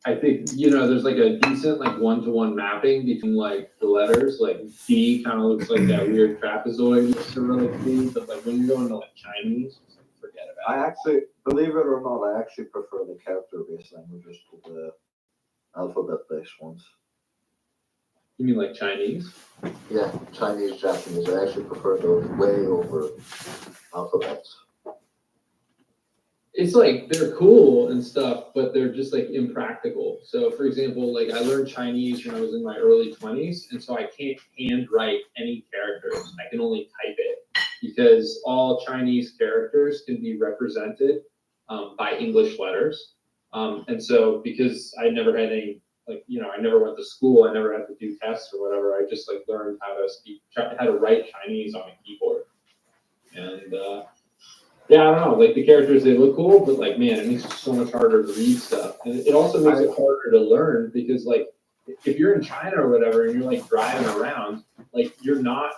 I think, there's like a decent like one-to-one mapping between like the letters. Like D kind of looks like that weird trapezoid cyrillically, but like when you're going to like Chinese, just, like, forget about it. I actually, believe it or not, I actually prefer the character-based languages to the alphabet-based ones. You mean like Chinese? Yeah, Chinese, Japanese. I actually prefer those way over alphabets. It's like they're cool and stuff, but they're just like impractical. So, for example, like I learned Chinese when I was in my early 20s, and so I can't handwrite any characters. I can only type it because all Chinese characters can be represented by English letters. And so, because I never had any, like, I never went to school, I never had to do tests or whatever. I just like learned how to write Chinese on a keyboard, and yeah, I don't know. Like the characters, they look cool, but like, man, it makes it so much harder to read stuff, and it also makes it harder to learn because, like, if you're in China or whatever, and you're like driving around, like you're not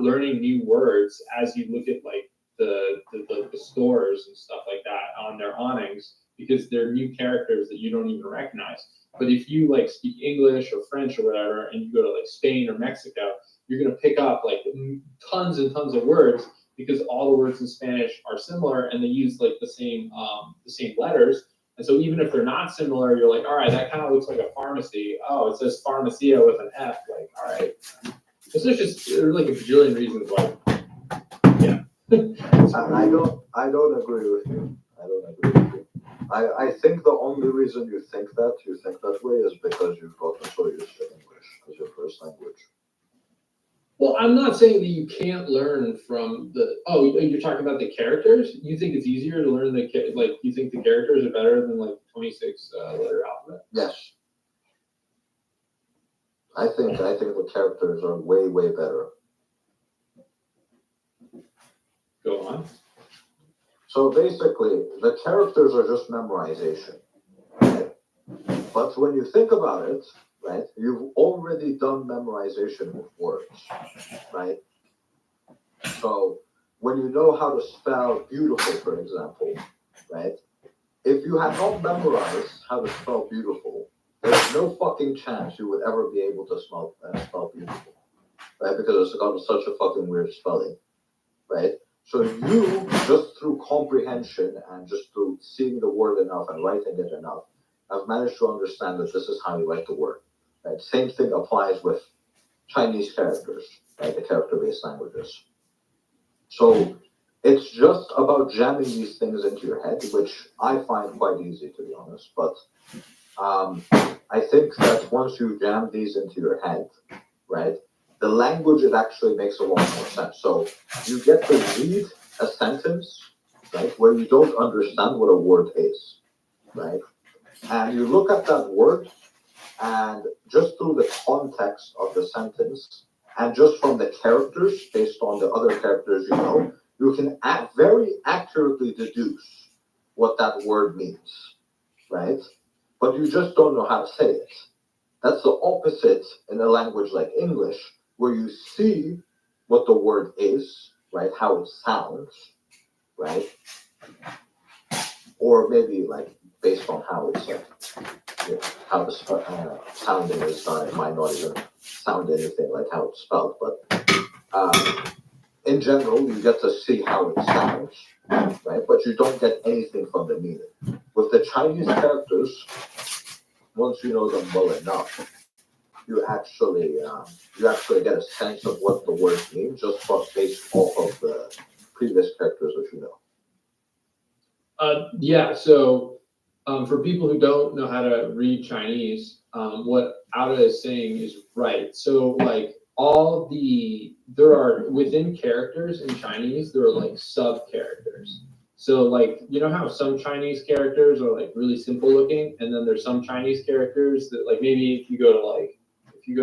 learning new words as you look at like the stores and stuff like that on their awnings because they're new characters that you don't even recognize. But if you like speak English or French or whatever, and you go to like Spain or Mexico, you're gonna pick up like tons and tons of words because all the words in Spanish are similar and they use like the same letters. And so even if they're not similar, you're like, all right, that kind of looks like a pharmacy. Oh, it says pharmacia with an F. Like, all right. This is just there's like a bajillion reasons why. Yeah. I don't agree with you. I don't agree with you. I think the only reason you think that way is because you've gotten so used to English as your first language. Well, I'm not saying that you can't learn from the. Oh, you're talking about the characters. You think it's easier to learn you think the characters are better than like 26 letter alphabet? Yes. I think the characters are way better. Go on. So basically, the characters are just memorization, right? But when you think about it, right, you've already done memorization with words, right? So when you know how to spell beautiful, for example, right? If you had not memorized how to spell beautiful, there's no fucking chance you would ever be able to spell beautiful, right? Because it's got such a fucking weird spelling, right? So you, just through comprehension and just through seeing the word enough and writing it enough, have managed to understand that this is how you write the word. Right? Same thing applies with Chinese characters, right? The character-based languages. So it's just about jamming these things into your head, which I find quite easy, to be honest. But I think that once you jam these into your head, right, the language, it actually makes a lot more sense. So you get to read a sentence, right, where you don't understand what a word is, right? And you look at that word, and just through the context of the sentence, and just from the characters, based on the other characters you can very accurately deduce what that word means, right? But you just don't know how to say it. That's the opposite in a language like English, where you see what the word is, right? How it sounds, right? Or maybe like based on how it's how the sounding is done, it might not even sound anything like how it's spelled. But in general, you get to see how it sounds, right? But you don't get anything from the meaning. With the Chinese characters, once you know them well enough, you actually get a sense of what the word means just based off of the previous characters that you know. Yeah. So for people who don't know how to read Chinese, what Ada is saying is right. So like there are within characters in Chinese, there are like sub characters. So like, you know how some Chinese characters are like really simple looking, and then there's some Chinese characters that like maybe if you go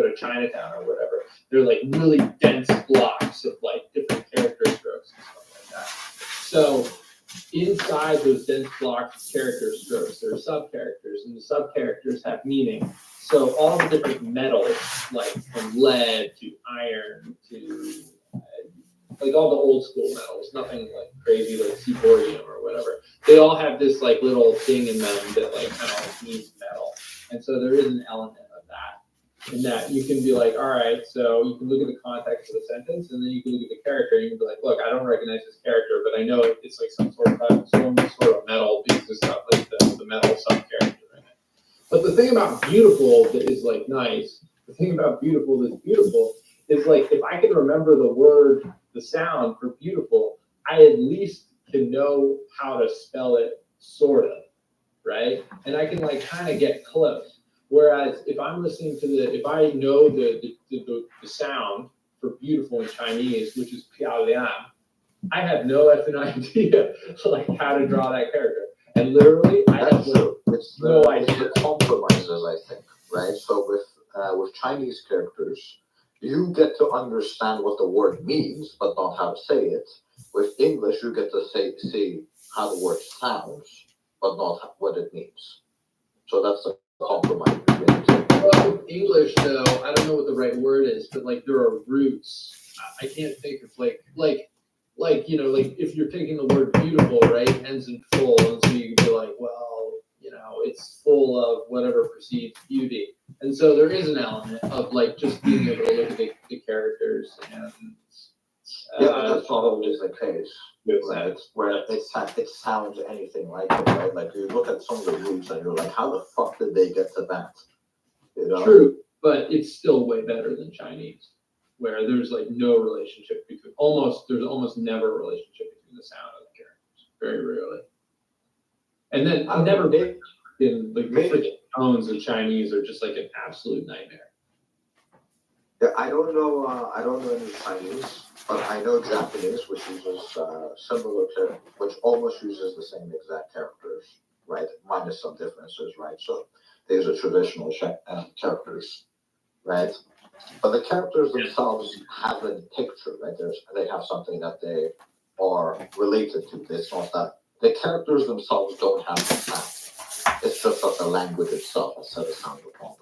to Chinatown or whatever, they're like really dense blocks of like different character strokes and stuff like that. So inside those dense blocks of character strokes, there are sub-characters, and the sub-characters have meaning. So all the different metals, like from lead to iron to like all the old school metals, nothing like crazy like seabordium or whatever. They all have this like little thing in them that like kind of like means metal. And so there is an element of that, in that you can be like, all right, so you can look at the context of the sentence, and then you can look at the character, and you can be like, look, I don't recognize this character, but I know it's like some sort of metal piece of stuff, like the metal sub character in it. But the thing about beautiful that is like nice, the thing about beautiful that's beautiful is like if I can remember the word, the sound for beautiful, I at least can know how to spell it, sort of, right? And I can like kind of get close. Whereas if I'm listening to if I know the sound for beautiful in Chinese, which is piao liang, I have no effing idea like how to draw that character. And literally, I have no idea. It's the compromises, I think, right? So with Chinese characters, you get to understand what the word means, but not how to say it. With English, you get to see how the word sounds, but not what it means. So that's the compromise between the two. Well, with English, though, I don't know what the right word is, but like there are roots. I can't think of like if you're taking the word beautiful, right, ends in full, and so you can be like, well, it's full of whatever perceived beauty. And so there is an element of like just being able to look at the characters and but that's not always the case. Right? Where it sounds anything like it, right? Like you look at some of the roots and you're like, how the fuck did they get to that? True, but it's still way better than Chinese, where there's like no relationship between there's almost never a relationship between the sound of the characters. Very rarely. And then in like the tones of Chinese are just like an absolute nightmare. Yeah, I don't know any Chinese, but I know Japanese, which uses which almost uses the same exact characters, right? Minus some differences, right? So these are traditional characters, right? But the characters themselves have a picture, right? They have something that they are related to. It's not that the characters themselves don't have the sound. It's just that the language itself has set a sound upon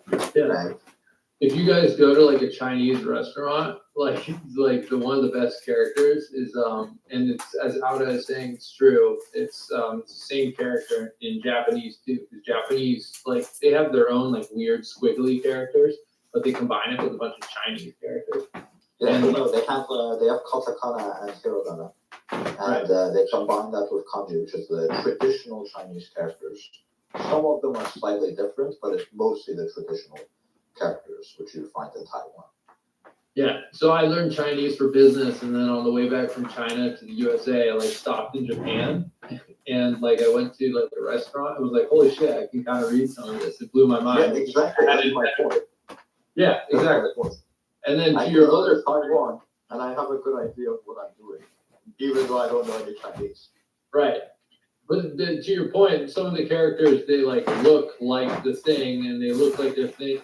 them. Yeah. Right? If you guys go to like a Chinese restaurant, like the one of the best characters is and it's as Auda is saying, it's true. It's the same character in Japanese too. Because Japanese, like, they have their own like weird squiggly characters, but they combine it with a bunch of Chinese characters. Yeah, they have katakana and hiragana, and they combine that with kanji, which is the traditional Chinese characters. Some of them are slightly different, but it's mostly the traditional characters which you find in Taiwan. Yeah, so I learned Chinese for business, and then on the way back from China to the USA, I like stopped in Japan, and like I went to like a restaurant. I was like, holy shit, I can kind of read some of this. It blew my mind. Yeah, exactly. That's my point. Yeah, exactly. And then I to your go other to Taiwan, and I have a good idea of what I'm doing, even though I don't know any Chinese. right. But to your point, some of the characters, they like look like the thing, and they look like the thing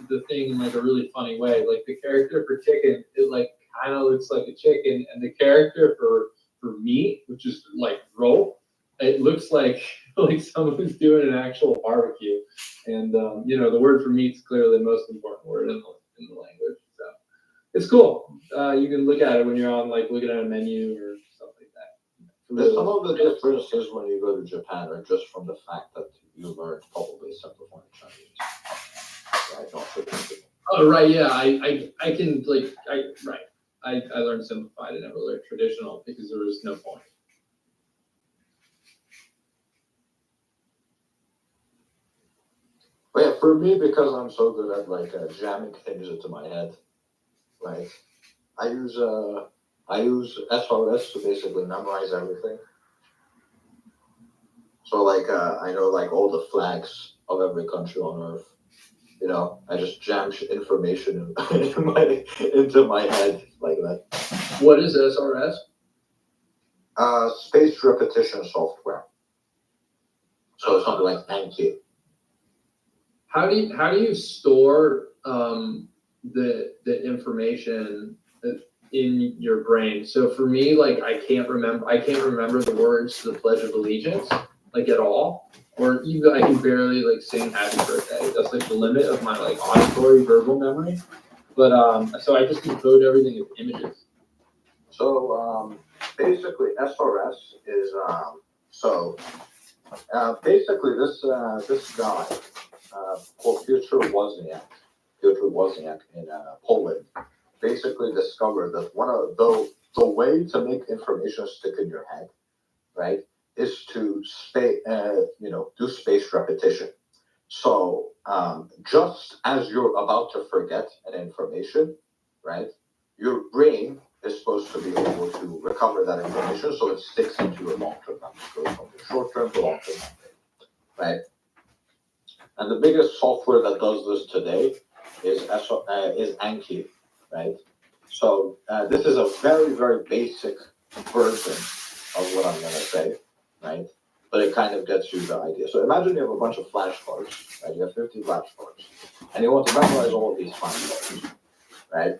in like a really funny way. Like the character for chicken, it like kind of looks like a chicken, and the character for meat, which is like rope, it looks like someone's doing an actual barbecue. And the word for meat is clearly the most important word in the language. So it's cool. You can look at it when you're on like looking at a menu or stuff like that. Some of the differences when you go to Japan are just from the fact that you learned probably simplified Chinese. Right? Not traditional. Oh right, yeah. I can I learned simplified. I never learned traditional because there was no point. But yeah, for me, because I'm so good at like jamming things into my head, right? I use SRS to basically memorize everything. So like I know like all the flags of every country on Earth. I just jam information into my head like that. What is SRS? Space repetition software. So something like thank you. How do you store the information in your brain? So for me, like I can't remember the words to the Pledge of Allegiance like at all, or even I can barely like sing Happy Birthday. That's like the limit of my like auditory verbal memory. But so I just encode everything as images. So basically, SRS is basically this guy called Piotr Wozniak in Poland, basically discovered that one of the way to make information stick in your head, right, is to do spaced repetition. So just as you're about to forget an information, right, your brain is supposed to be able to recover that information so it sticks into your long-term memory, goes from your short-term to long-term memory, right? And the biggest software that does this today is Anki, right? So this is a very, very basic version of what I'm going to say, right? But it kind of gets you the idea. So imagine you have a bunch of flashcards, right? You have 50 flashcards, and you want to memorize all of these flashcards, right?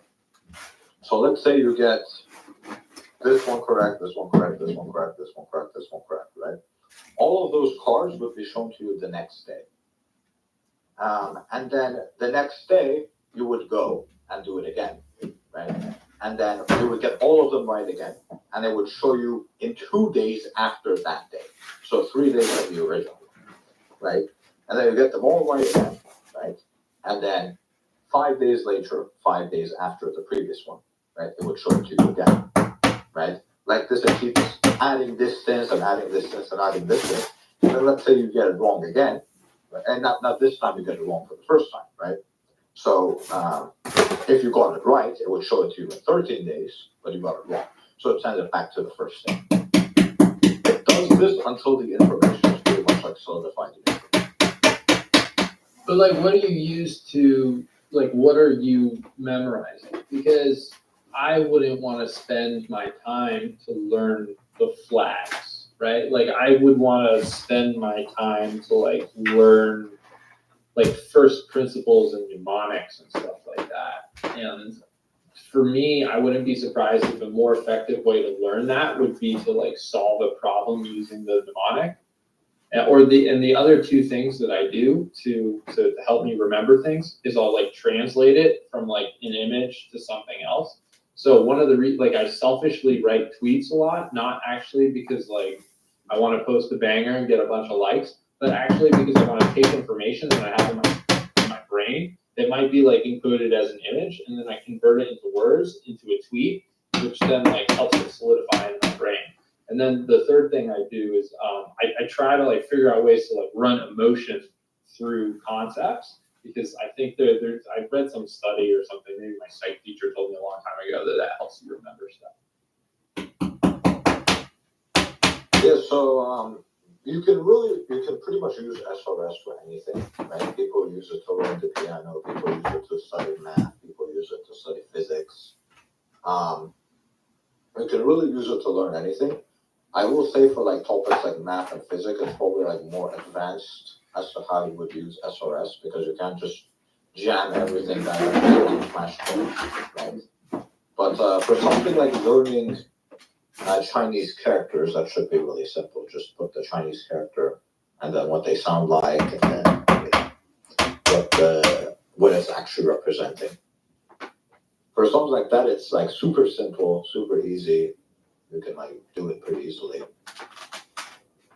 So let's say you get this one correct, this one correct, this one correct, this one correct, this one correct, right? All of those cards would be shown to you the next day. And then the next day, you would go and do it again, right? And then you would get all of them right again, and it would show you in 2 days after that day. So 3 days of the original, right? And then you get them all right again, right? And then 5 days later, 5 days after the previous one, right? It would show it to you again, right? Like this, it keeps adding distance and adding distance and adding distance. And then let's say you get it wrong again, right? And not this time you get it wrong for the first time, right? So if you got it right, it would show it to you in 13 days, but you got it wrong. So it sends it back to the first day. It does this until the information is pretty much like solidified. But like, what do you use to, like, what are you memorizing? Because I wouldn't want to spend my time to learn the flags, right? Like, I would want to spend my time to like learn like first principles and mnemonics and stuff like that. And for me, I wouldn't be surprised if a more effective way to learn that would be to like solve a problem using the mnemonic. And the other two things that I do to help me remember things is I'll like translate it from like an image to something else. So one of the like I selfishly write tweets a lot, not actually because like I want to post a banger and get a bunch of likes, but actually because I want to take information that I have in my brain that might be like encoded as an image, and then I convert it into words into a tweet, which then like helps it solidify in my brain. And then the third thing I do is I try to like figure out ways to like run emotion through concepts, because I think there's I've read some study or something, maybe my psych teacher told me a long time ago that helps you remember stuff. Yeah, so you can pretty much use SRS for anything, right? People use it to learn the piano, people use it to study math, people use it to study physics. You can really use it to learn anything. I will say for like topics like math and physics, it's probably like more advanced as to how you would use SRS, because you can't just jam everything down into flashcards, right? But for something like learning Chinese characters, that should be really simple. Just put the Chinese character and then what they sound like, and then what it's actually representing. For something like that, it's like super simple, super easy. You can like do it pretty easily.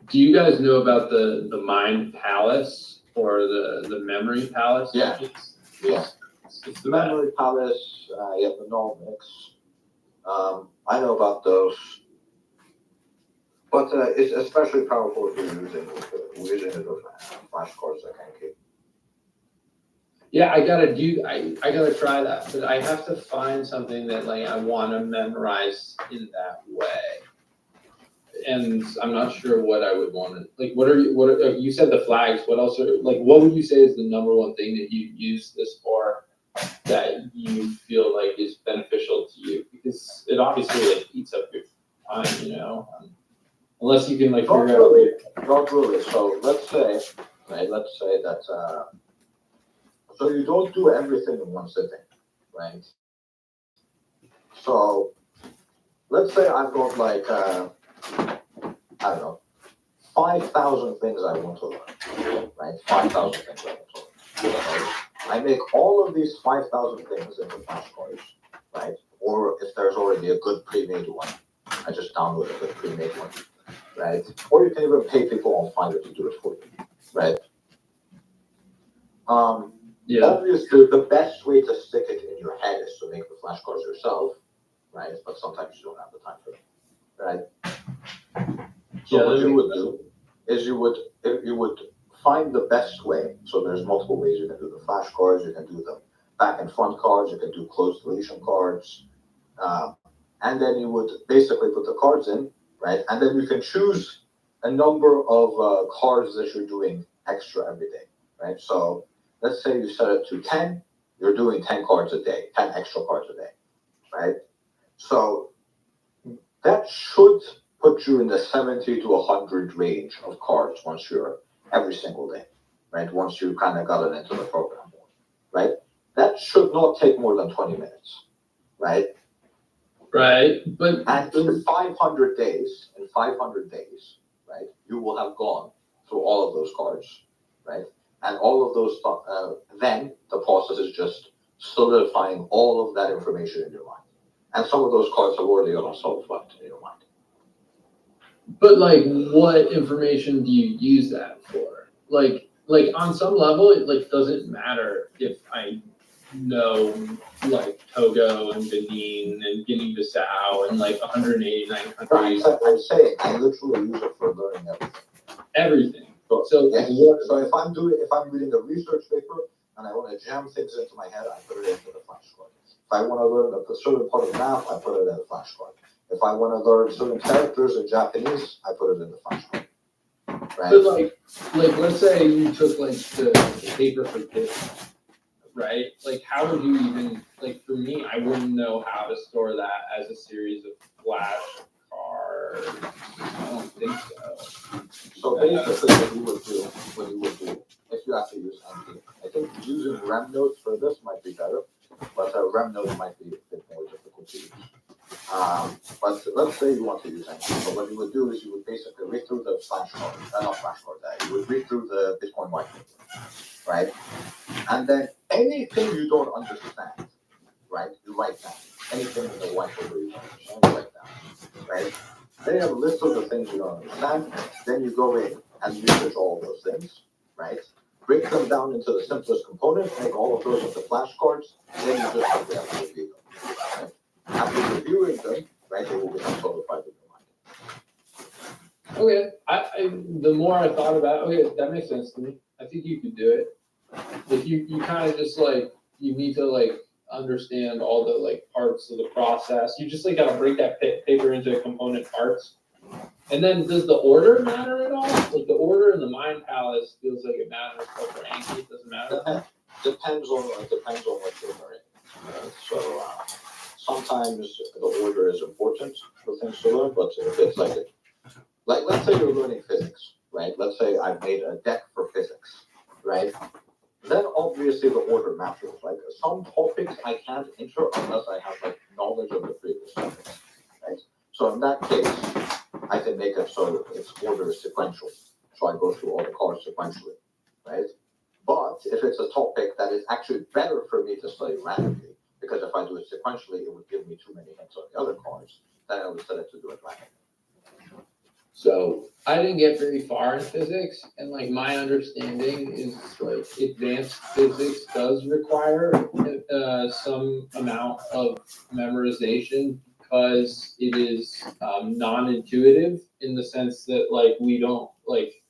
Do you guys know about the mind palace or the memory palace? Yeah. Yeah. It's Memory palace, you have the mnemonics. I know about those. But it's especially powerful if you're using it with flashcards like Anki. Yeah, I gotta try that, but I have to find something that like I want to memorize in that way, and I'm not sure what I would want to like. You said the flags? What else are like? What would you say is the number one thing that you use this for that you feel like is beneficial to you? Because it obviously like eats up your time, you know. Unless you can like not figure really, out. Not really. So let's say that. So you don't do everything in one sitting, right? So let's say I've got like I don't know, 5,000 things I want to learn, right? 5,000 things I want to learn. Right? I make all of these 5,000 things into flashcards, right? Or if there's already a good pre-made one, I just download a good pre-made one, right? Or you can even pay people on Fiverr to do it for you, right? Yeah. Obviously, the best way to stick it in your head is to make the flashcards yourself, right? But sometimes you don't have the time for it, right? So Yeah, what that you makes would do is you would find the best way. So there's multiple ways you can do the flashcards. You can do the back and front cards. You can do closed deletion cards, and then you would basically put the cards in, right? And then you can choose a number of cards that you're doing extra every day, right? So let's say you set it to 10, you're doing 10 cards a day, 10 extra cards a day, right? So that should put you in the 70 to 100 range of cards once you're every single day, right? Once you kind of got it into the program, right? That should not take more than 20 minutes, right? right. But And in 500 days, right, you will have gone through all of those cards, right? And all of those, then the process is just solidifying all of that information in your mind. And some of those cards have already gone solidified in your mind. But like, what information do you use that for? Like on some level, it like doesn't matter if I know like Togo and Benin and Guinea-Bissau and like 189 countries, I'm saying I literally use it for learning everything. everything. So, So so if I'm reading a research paper and I want to jam things into my head, I put it into the flashcard. If I want to learn a certain part of math, I put it in the flashcard. If I want to learn certain characters in Japanese, I put it in the flashcard. Right? But like let's say you took like the paper for kids, right? Like how would you even like for me, I wouldn't know how to store that as a series of flashcards. I don't think so. So basically what you would do, if you have to use NP, I think using REM notes for this might be better, but REM notes might be a bit more difficult to use. But let's say you want to use NP. So what you would do is you would basically read through the not flashcard, you would read through the Bitcoin white paper, right? And then anything you don't understand, right, you write down. Anything in the white paper you don't understand, you write down, right? Then you have a list of the things you don't understand. Then you go in and research all of those things, right? Break them down into the simplest components, make all of those into flashcards, then you just simply have to review them. Right? After reviewing them, right, they will become solidified in your mind. Okay, I the more I thought about it, okay, that makes sense to me. I think you could do it. Like you kind of just like you need to like understand all the like parts of the process. You just like gotta break that paper into component parts. And then does the order matter at all? Like the order in the Mind Palace feels like it matters, but for Anki it doesn't matter. Depends on what you're learning. Right? So sometimes the order is important for things to learn, but if it's like let's say you're learning physics, right? Let's say I've made a deck for physics, right? Then obviously the order matters. Like some topics I can't enter unless I have like knowledge of the previous topics, right? So in that case, I can make it so its order is sequential. So I go through all the cards sequentially, right? But if it's a topic that is actually better for me to study randomly, because if I do it sequentially, it would give me too many hints on the other cards, then I would set it to do it randomly. So I didn't get very far in physics, and like my understanding is like advanced physics does require some amount of memorization because it is non-intuitive in the sense that like we don't like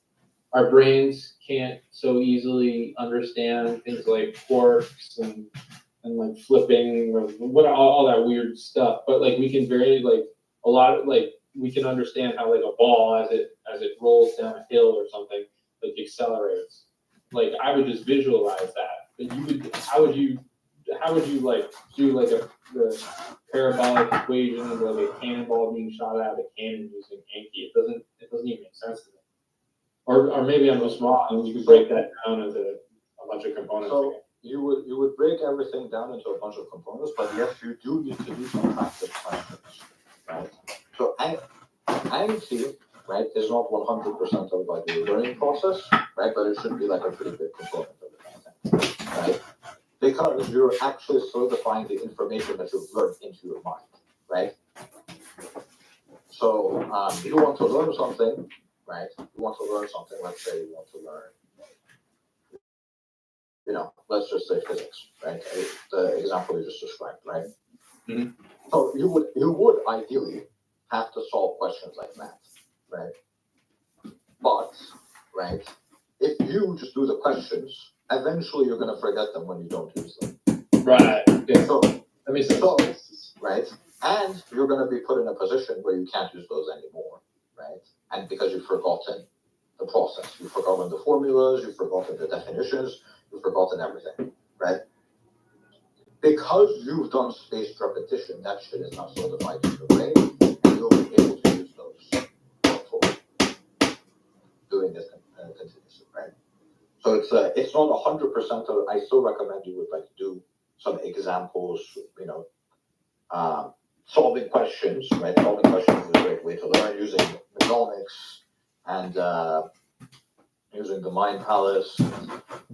our brains can't so easily understand things like quarks and like flipping or what all that weird stuff, but like we can very like a lot of like we can understand how like a ball as it rolls down a hill or something like accelerates. Like I would just visualize that. But you would how would you like do like the parabolic equation of like a cannonball being shot out of a cannon using Anki? It doesn't even make sense to me. Or maybe I'm just wrong and you could break that down into a bunch of components. So you would break everything down into a bunch of components, but yes, you do need to do some practice questions, right? So Anki, right, is not 100% of like the learning process, right? But it should be like a pretty big component of it, right? Because you're actually solidifying the information that you've learned into your mind, right? So you want to learn something, right? You want to learn something. Let's say you want to learn let's just say physics, right? The example you just described, right? Mhm. So you would ideally have to solve questions like that, right? But, right, if you just do the questions, eventually you're going to forget them when you don't use them. Right. Yeah. So, That makes sense. so, right, and you're going to be put in a position where you can't use those anymore, right? And because you've forgotten the process, you've forgotten the formulas, you've forgotten the definitions, you've forgotten everything, right? Because you've done spaced repetition, that shit is not solidified in your brain, and you'll be able to use those for doing this continuously, right? So it's not 100%. I still recommend you would like do some examples, solving questions, right? Solving questions is a great way to learn using mnemonics and using the mind palace,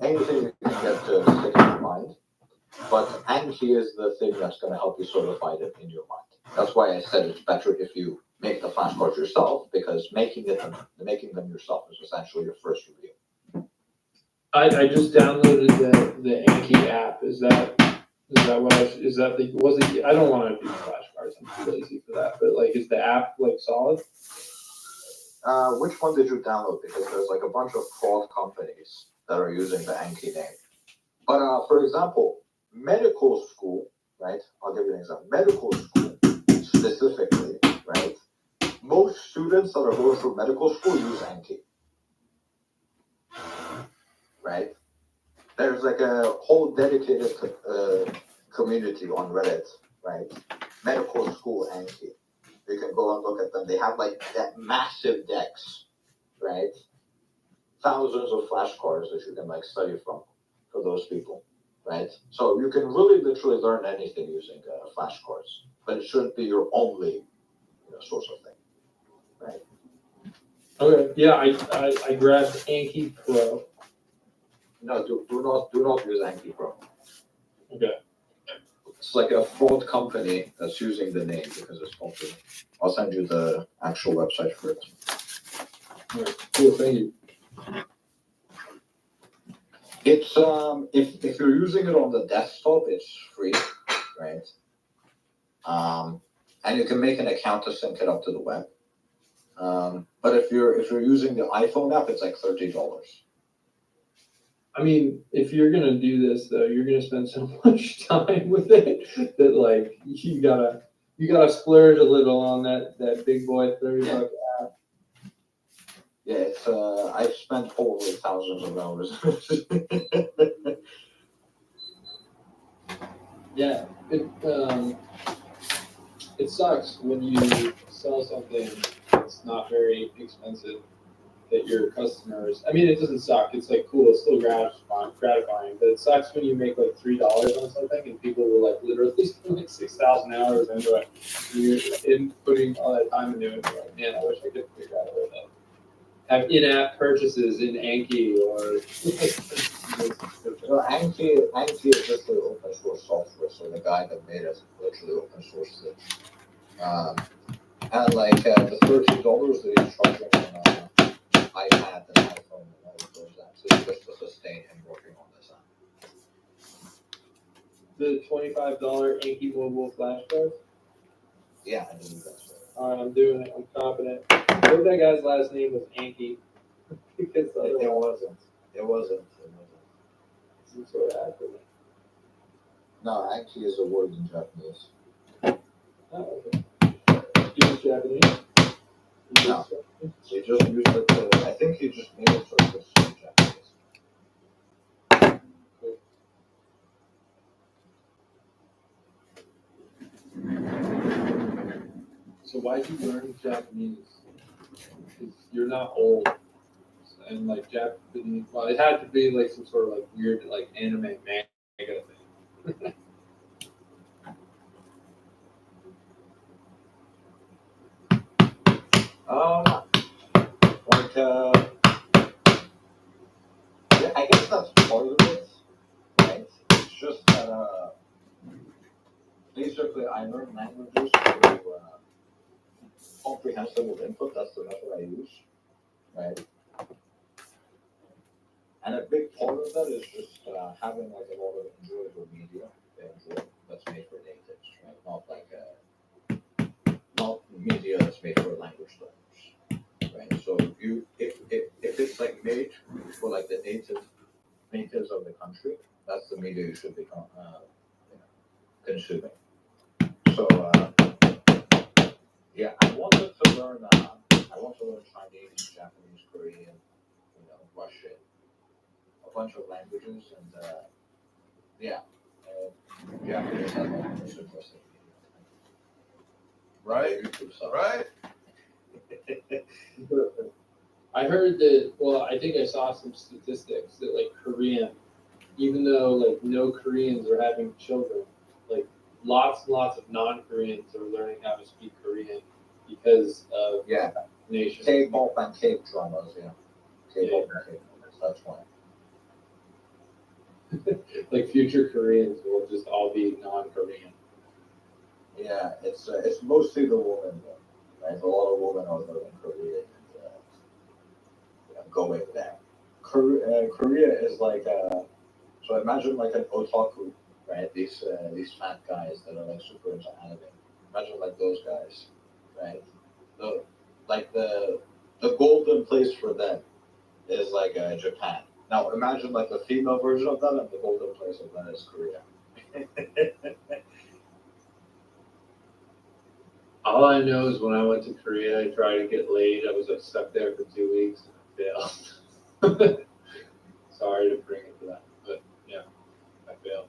anything you can get to stick in your mind. But Anki is the thing that's going to help you solidify it in your mind. That's why I said it's better if you make the flashcards yourself, because making them yourself is essentially your first review. I just downloaded the Anki app. Is that what I don't want to do flashcards. I'm too lazy for that. But like, is the app like solid? Which one did you download? Because there's like a bunch of fraud companies that are using the Anki name. But for example, medical school, right? I'll give you an example. Medical school specifically, right? Most students that are going through medical school use Anki, right? There's like a whole dedicated community on Reddit, right? Medical school Anki. You can go and look at them. They have like that massive decks, right? Thousands of flashcards that you can like study from for those people, right? So you can really literally learn anything using flashcards, but it shouldn't be your only source of thing, right? Okay. Yeah, I grabbed Anki Pro. No, do not use Anki Pro. Okay. It's like a fraud company that's using the name because it's popular. I'll send you the actual website for it. All right. Cool. Thank you. It's if you're using it on the desktop, it's free, right? And you can make an account to sync it up to the web. But if you're using the iPhone app, it's like $30. I mean, if you're gonna do this though, you're gonna spend so much time with it that like you gotta splurge a little on that big boy $30 app. Yeah, it's I've spent probably thousands of hours. Yeah, it sucks when you sell something that's not very expensive that your customers. I mean, it doesn't suck. It's like cool. It's still gratifying, but it sucks when you make like $3 on something and people will like literally spend like 6,000 hours into it. And you're putting all that time into it. You're like, man, I wish I could figure out a way to have in-app purchases in Anki or. Anki is just the open source software, so the guy that made it literally open sourced it. And like the $30 that he's charging on iPad and iPhone and all of those apps is just to sustain him working on this app. The $25 Anki mobile flashcard. Yeah, I believe that's right. All right, I'm doing it. I'm confident. I hope that guy's last name was Anki because It wasn't. some sort of acronym. No, Anki is a word in Japanese. Oh, okay. You use Japanese? No. He just used it to, I think he just made it so it was in Japanese. So why'd you learn Japanese? Because you're not old. And like Japanese, well, it had to be like some sort of like weird like anime manga thing. Like, yeah, I guess that's part of it, right? It's just that, basically I learned languages through comprehensible input. That's the method I use, right? And a big part of that is just having like a lot of enjoyable media that's made for natives, right? Not media that's made for language learners, right? So if it's like made for like the natives of the country, that's the media you should be you know, consuming. So yeah, I wanted to learn. I want to learn Chinese, Japanese, Korean, Russian, a bunch of languages, and yeah, Japanese I thought was interesting. Right. YouTube stuff. Right. I heard that, well, I think I saw some statistics that like Korean, even though like no Koreans are having children, like lots and lots of non-Koreans are learning how to speak Korean because of Yeah, nation. K-pop and K-dramas, yeah. K-pop and K-dramas, that's why. Like future Koreans will just all be non-Korean. Yeah, it's mostly the women, though, right? A lot of women are learning Korean and going there. Korea is like so imagine like an otaku, right? These fat guys that are like super into anime. Imagine like those guys, right? The like the golden place for them is like Japan. Now imagine like the female version of that, and the golden place of that is Korea. All I know is when I went to Korea, I tried to get laid. I was like stuck there for 2 weeks and I failed. Sorry to bring it to that, but yeah, I failed.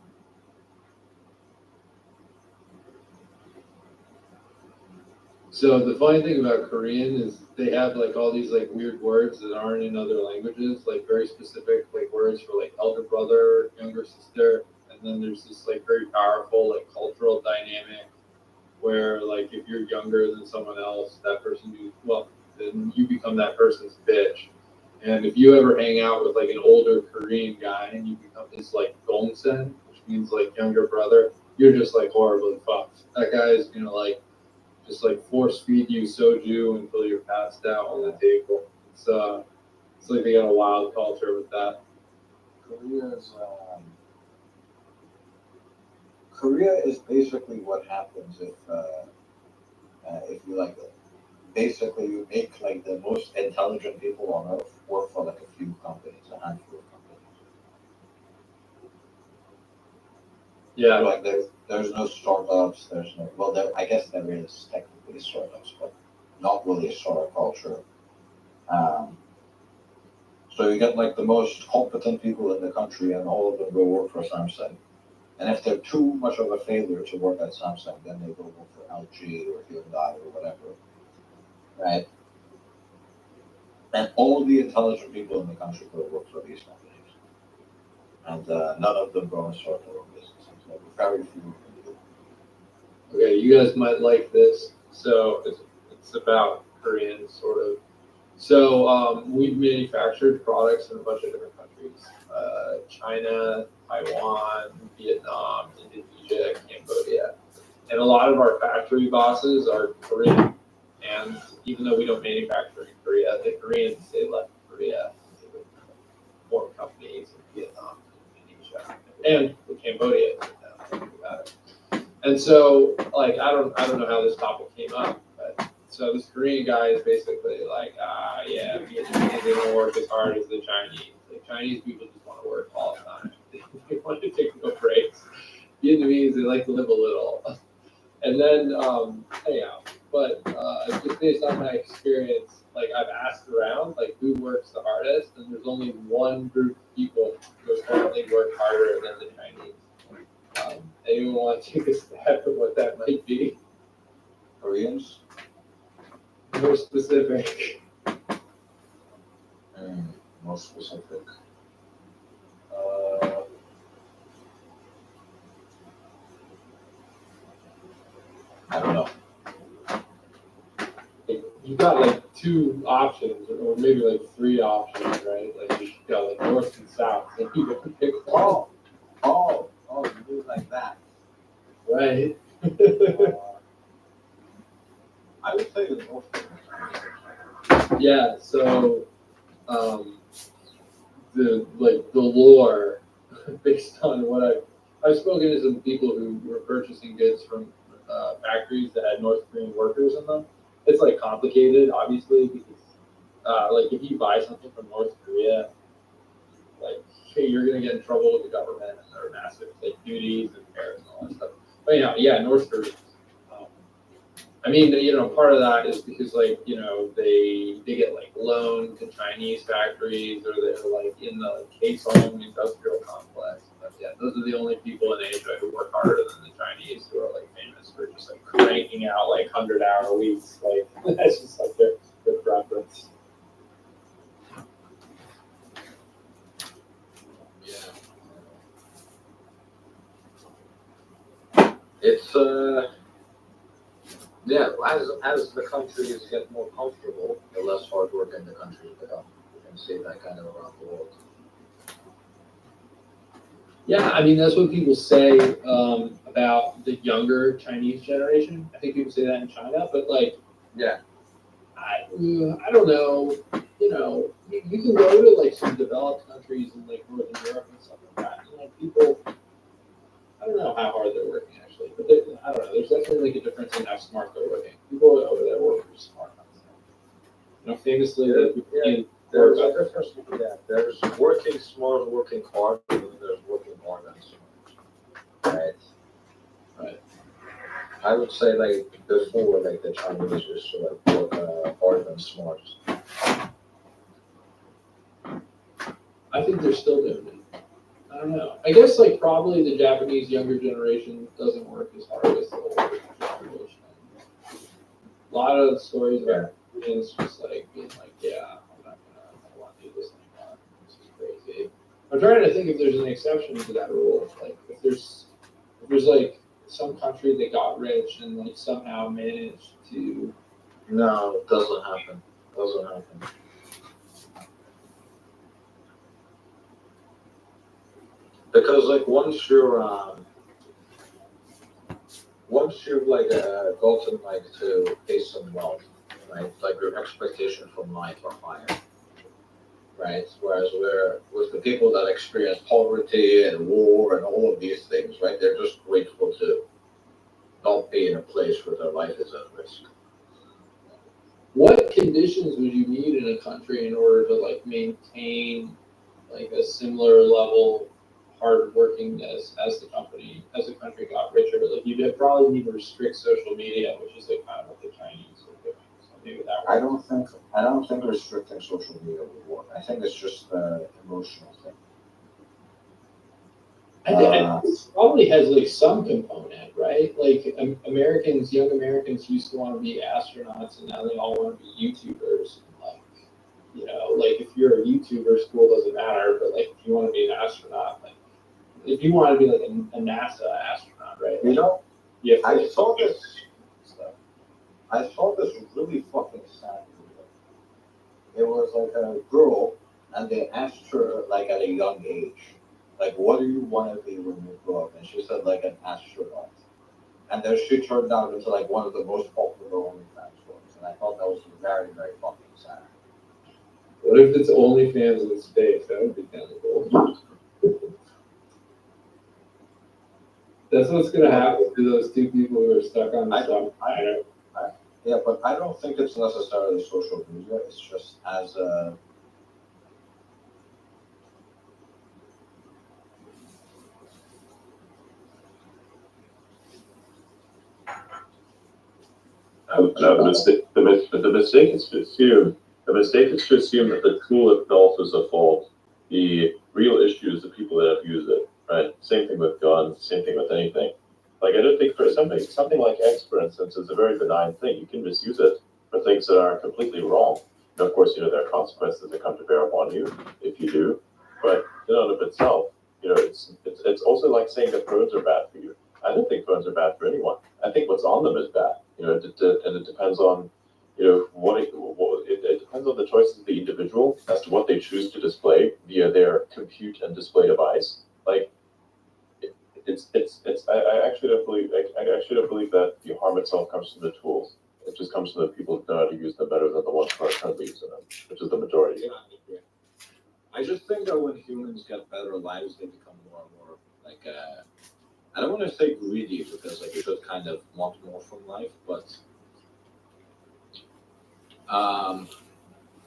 So the funny thing about Korean is they have like all these like weird words that aren't in other languages, like very specific like words for like elder brother, younger sister, and then there's this like very powerful like cultural dynamic where like if you're younger than someone else, that person then you become that person's bitch. And if you ever hang out with like an older Korean guy and you become his like gongsen, which means like younger brother, you're just like horribly fucked. That guy is gonna like just like force feed you soju until you're passed out on the table. It's like they got a wild culture with that. Korea is basically what happens if you like basically you make like the most intelligent people on earth work for like a few companies, a handful of companies. Yeah, Like there's no startups. There's no I guess there is technically startups, but not really a startup culture. Um, so you get like the most competent people in the country, and all of them go work for Samsung. And if they're too much of a failure to work at Samsung, then they go work for LG or Hyundai or whatever, right? And all the intelligent people in the country go work for these companies, and none of them go and start their own businesses. Like very few of them do. okay, you guys might like this. So it's about Koreans, sort of. So we've manufactured products in a bunch of different countries: China, Taiwan, Vietnam, Indonesia, Cambodia, and a lot of our factory bosses are Korean. And even though we don't manufacture in Korea, the Koreans they left Korea to form companies in Vietnam, Indonesia, and Cambodia. And so, like, I don't know how this topic came up, but so this Korean guy is basically like, yeah, Vietnamese they don't work as hard as the Chinese. Like Chinese people just want to work all the time. They want to take no breaks. Vietnamese they like to live a little. And then, anyhow, but just based on my experience, like I've asked around, like who works the hardest, and there's only one group of people who apparently work harder than the Chinese. Anyone want to take a stab at what that might be? Koreans? More specific. More specific. I don't know. You got like two options, or maybe like three options, right? Like you got like north and south, and you got to pick one. You do it like that. Right. I would say the North. Yeah. So, the lore based on what I've spoken to some people who were purchasing goods from factories that had North Korean workers in them. It's like complicated, obviously, because like if you buy something from North Korea, like hey, you're gonna get in trouble with the government and there are massive like duties and tariffs and all that stuff. But yeah, North Korea. I mean, part of that is because like they get like loaned to Chinese factories or they're like in the Kaesong industrial complex. But yeah, those are the only people in Asia who work harder than the Chinese who are like famous for just like cranking out like 100-hour weeks. Like that's just like their preference. Yeah. It's yeah, as the countries get more comfortable, the less hard working the countries become. You can see that kind of around the world. Yeah, I mean that's what people say about the younger Chinese generation. I think people say that in China, but like, Yeah. I don't know. You can go to like some developed countries in like Northern Europe and stuff like that. People, I don't know how hard they're working actually, but I don't know. There's definitely like a difference in how smart they're working. People over there work pretty smart. Famously, there's a difference. Yeah, there's working smart, working hard, and then there's working hard and smart. Right. I would say like before, like the Chinese used to like work hard and smart. I think they're still doing it. I don't know. I guess like probably the Japanese younger generation doesn't work as hard as the older generation. A lot of the stories about Koreans just like being like, yeah, I don't want to do this anymore. This is crazy. I'm trying to think if there's an exception to that rule. Like if there's like some country that got rich and like somehow managed to. No, it doesn't happen. Doesn't happen. Because like once you've like gotten like to pay some wealth, right? Like your expectation from life are higher, right? Whereas with the people that experience poverty and war and all of these things, right? They're just grateful to not be in a place where their life is at risk. What conditions would you need in a country in order to like maintain like a similar level hard workingness as the country got richer? Like you'd probably need to restrict social media, which is like kind of what the Chinese are doing. So maybe that I don't think restricting social media would work. I think it's just an emotional thing. I think it probably has like some component, right? Like young Americans used to want to be astronauts, and now they all want to be YouTubers. Like, like if you're a YouTuber, school doesn't matter. But like if you want to be an astronaut, like if you want to be like a NASA astronaut, right? Like, I saw this. I saw this really fucking sad video. It was like a girl, and they asked her like at a young age, like, what do you want to be when you grow up? And she said like an astronaut. And then she turned out into like one of the most popular OnlyFans stars. And I thought that was very, very fucking sad. What if it's OnlyFans in space? That would be kind of cool. That's what's gonna happen to those two people who are stuck on the submariner. Yeah, but I don't think it's necessarily social media. It's just as a The mistake is to assume that the tool itself is a fault. The real issue is the people that have used it. Right. Same thing with guns. Same thing with anything. Like I don't think for something like X, for instance, is a very benign thing. You can misuse it for things that are completely wrong. And of course, there are consequences that come to bear upon you if you do. But in and of itself, it's also like saying that phones are bad for you. I don't think phones are bad for anyone. I think what's on them is bad. And it depends on, it depends on the choices of the individual as to what they choose to display via their compute and display device. Like, I actually don't believe that the harm itself comes from the tools. It just comes from the people who know how to use them better than the ones who are currently using them, which is the majority. I just think that when humans get better lives, they become more and more like I don't want to say greedy because like you should kind of want more from life, but um,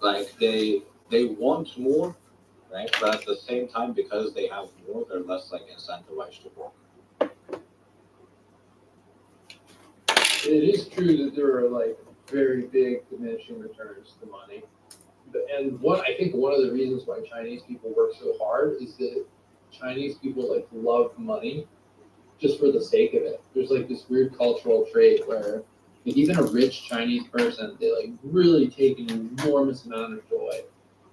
like they want more, right? But at the same time, because they have more, they're less like incentivized to work. It is true that there are like very big diminishing returns to money. And I think one of the reasons why Chinese people work so hard is that Chinese people like love money just for the sake of it. There's like this weird cultural trait where like, even a rich Chinese person, they like really take an enormous amount of joy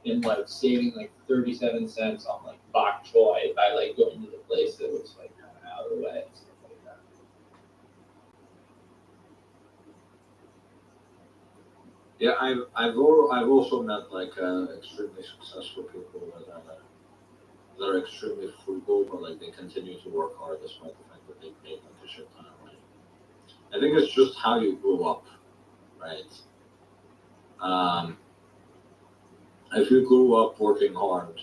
in like saving like 37 cents on like bok choy by like going to the place that was like kind of out of the way and stuff like that. Yeah, I've also met like extremely successful people that are extremely frugal, but like they continue to work hard despite the fact that they made like a shit ton of money. I think it's just how you grew up, right? Um, if you grew up working hard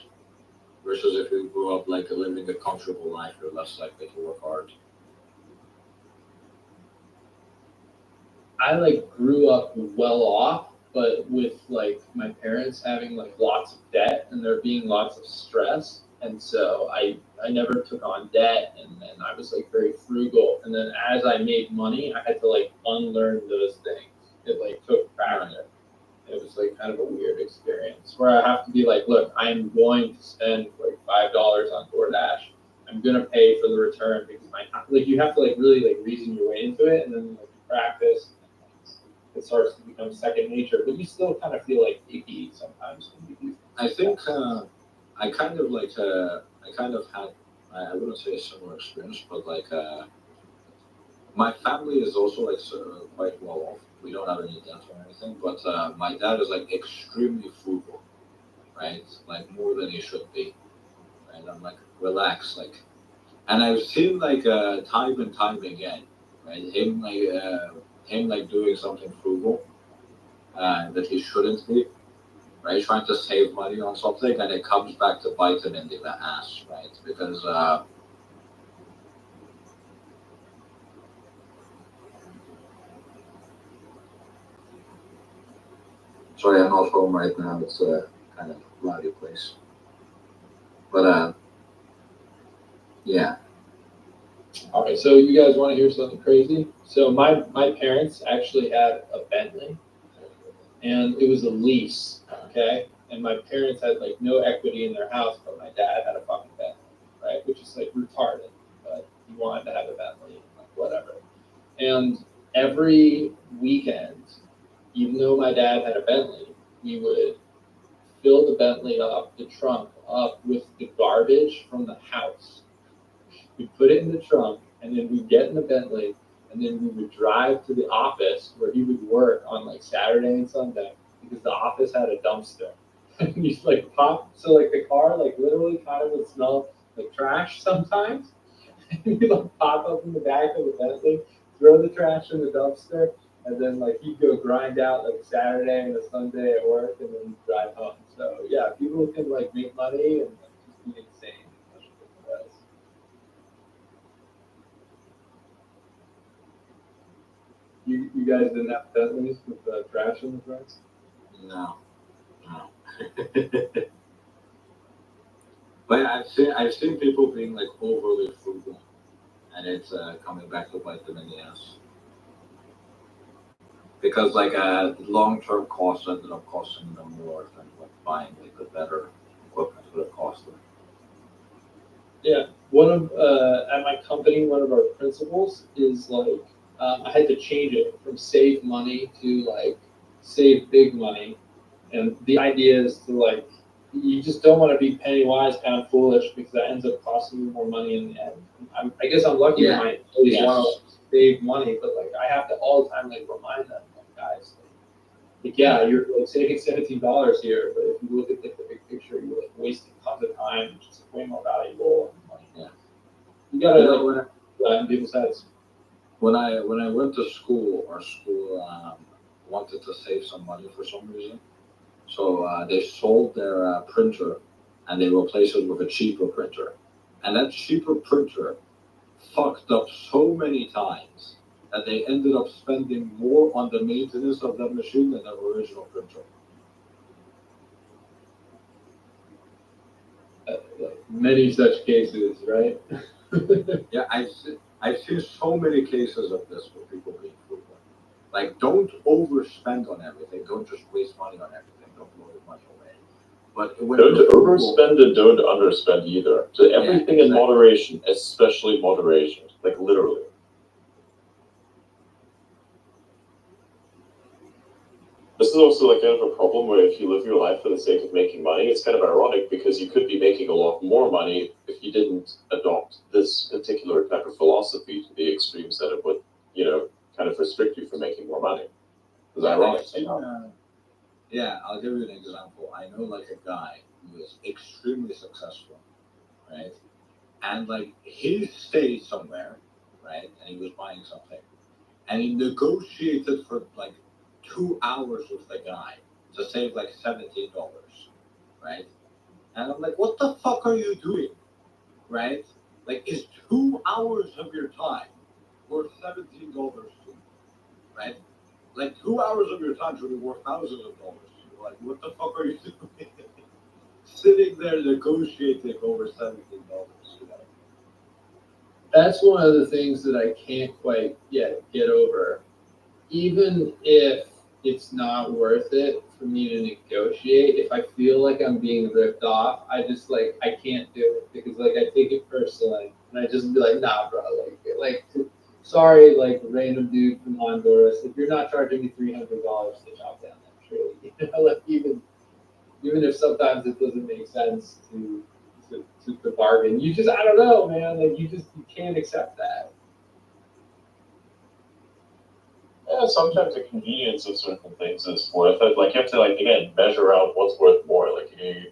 versus if you grew up like living a comfortable life, you're less likely to work hard. I like grew up well off, but with like my parents having like lots of debt and there being lots of stress. And so I never took on debt and then I was like very frugal. And then as I made money, I had to like unlearn those things. It like took practice. It was like kind of a weird experience where I have to be like, look, I am going to spend like $5 on DoorDash. I'm gonna pay for the return because my like you have to like really like reason your way into it and then like you practice it starts to become second nature, but you still kind of feel like icky sometimes when you do. I think I kind of had I wouldn't say a similar experience, but like my family is also like quite well off. We don't have any debt or anything, but my dad is like extremely frugal, right? Like more than he should be, right? I'm like relax, like, and I've seen like time and time again, right? Him like doing something frugal that he shouldn't be, right? Trying to save money on something, and it comes back to bite him in the ass, right? Because sorry, I'm not home right now. It's a kind of rowdy place, but yeah. All right, so you guys want to hear something crazy? So my parents actually had a Bentley, and it was a lease, okay? And my parents had like no equity in their house, but my dad had a fucking Bentley, right? Which is like retarded, but he wanted to have a Bentley, like whatever. And every weekend, even though my dad had a Bentley, we would fill the Bentley up, the trunk up with the garbage from the house. We'd put it in the trunk, and then we'd get in the Bentley, and then we would drive to the office where he would work on like Saturday and Sunday because the office had a dumpster. And he's like pop, so like the car like literally kind of would smell like trash sometimes. And he'd like pop up in the back of the Bentley, throw the trash in the dumpster, and then like he'd go grind out like Saturday and a Sunday at work, and then he'd drive home. So yeah, people can like make money and like, just be insane. You guys didn't have Bentleys with trash in the front? No, no. But yeah, I've seen people being like overly frugal, and it's coming back to bite them in the ass because like long term costs ended up costing them more than like buying like the better equipment would have cost them. Yeah. One of at my company, one of our principles is like I had to change it from save money to like save big money, and the idea is to like you just don't want to be penny wise, pound foolish, because that ends up costing you more money in the end. I guess I'm lucky that Yeah. my employees Yes. want to save money, but like I have to all the time like remind them, like guys, like yeah, you're like saving $17 here, but if you look at like, the big picture, you're like wasting tons of time, which is way more valuable. And, like, Yeah. you gotta You know, like in people's heads. when I went to school, our school wanted to save some money for some reason, so they sold their printer and they replaced it with a cheaper printer. And that cheaper printer fucked up so many times that they ended up spending more on the maintenance of that machine than the original printer. Many such cases, right? Yeah, I've seen so many cases of this with people being frugal. Like, don't overspend on everything. Don't just waste money on everything. Don't blow your money away. But when Don't you're frugal, overspend and don't underspend either. So everything in exactly. moderation, especially moderation, like literally. This is also like kind of a problem where if you live your life for the sake of making money, it's kind of ironic because you could be making a lot more money if you didn't adopt this particular type of philosophy to the extremes that it would, kind of restrict you from making more money. It's ironic. Yeah, I'll give you an example. I know like a guy who is extremely successful, right? And like he stayed somewhere, right? And he was buying something. And he negotiated for like 2 hours with the guy to save like $17, right? And I'm like, what the fuck are you doing? Right? Like, is 2 hours of your time worth $17 to you? Right? Like 2 hours of your time should be worth thousands of dollars to you. Like, what the fuck are you doing? Sitting there negotiating over $17, you know? That's one of the things that I can't quite yet get over. Even if it's not worth it for me to negotiate, if I feel like I'm being ripped off, I just like I can't do it because like I take it personally and I just be like, nah, bro, like sorry, like random dude from Honduras, if you're not charging me $300 to chop down that tree, like even if sometimes it doesn't make sense to bargain, you just I don't know, man, like you can't accept that. Yeah, sometimes the convenience of certain things is worth it. Like you have to like again measure out what's worth more. Like do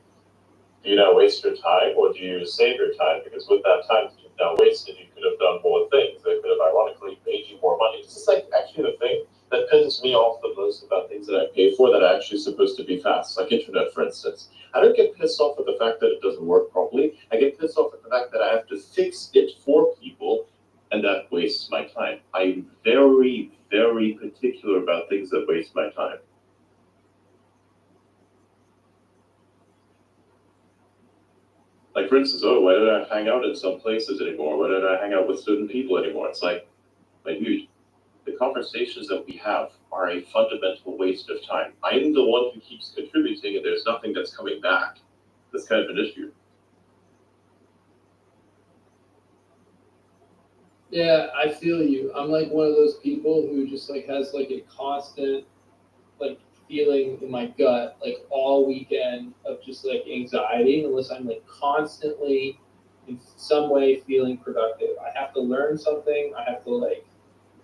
you now waste your time or do you save your time? Because with that time that you've now wasted, you could have done more things that could have ironically made you more money. This is like actually the thing that pisses me off the most about things that I pay for that are actually supposed to be fast. Like internet, for instance. I don't get pissed off at the fact that it doesn't work properly. I get pissed off at the fact that I have to fix it for people and that wastes my time. I'm very, very particular about things that waste my time. Like for instance, oh, why did I hang out in some places anymore? Why did I hang out with certain people anymore? It's like, my dude, the conversations that we have are a fundamental waste of time. I'm the one who keeps contributing, and there's nothing that's coming back. That's kind of an issue. Yeah, I feel you. I'm like one of those people who just like has like a constant like feeling in my gut like all weekend of just like anxiety unless I'm like constantly in some way feeling productive. I have to learn something, I have to like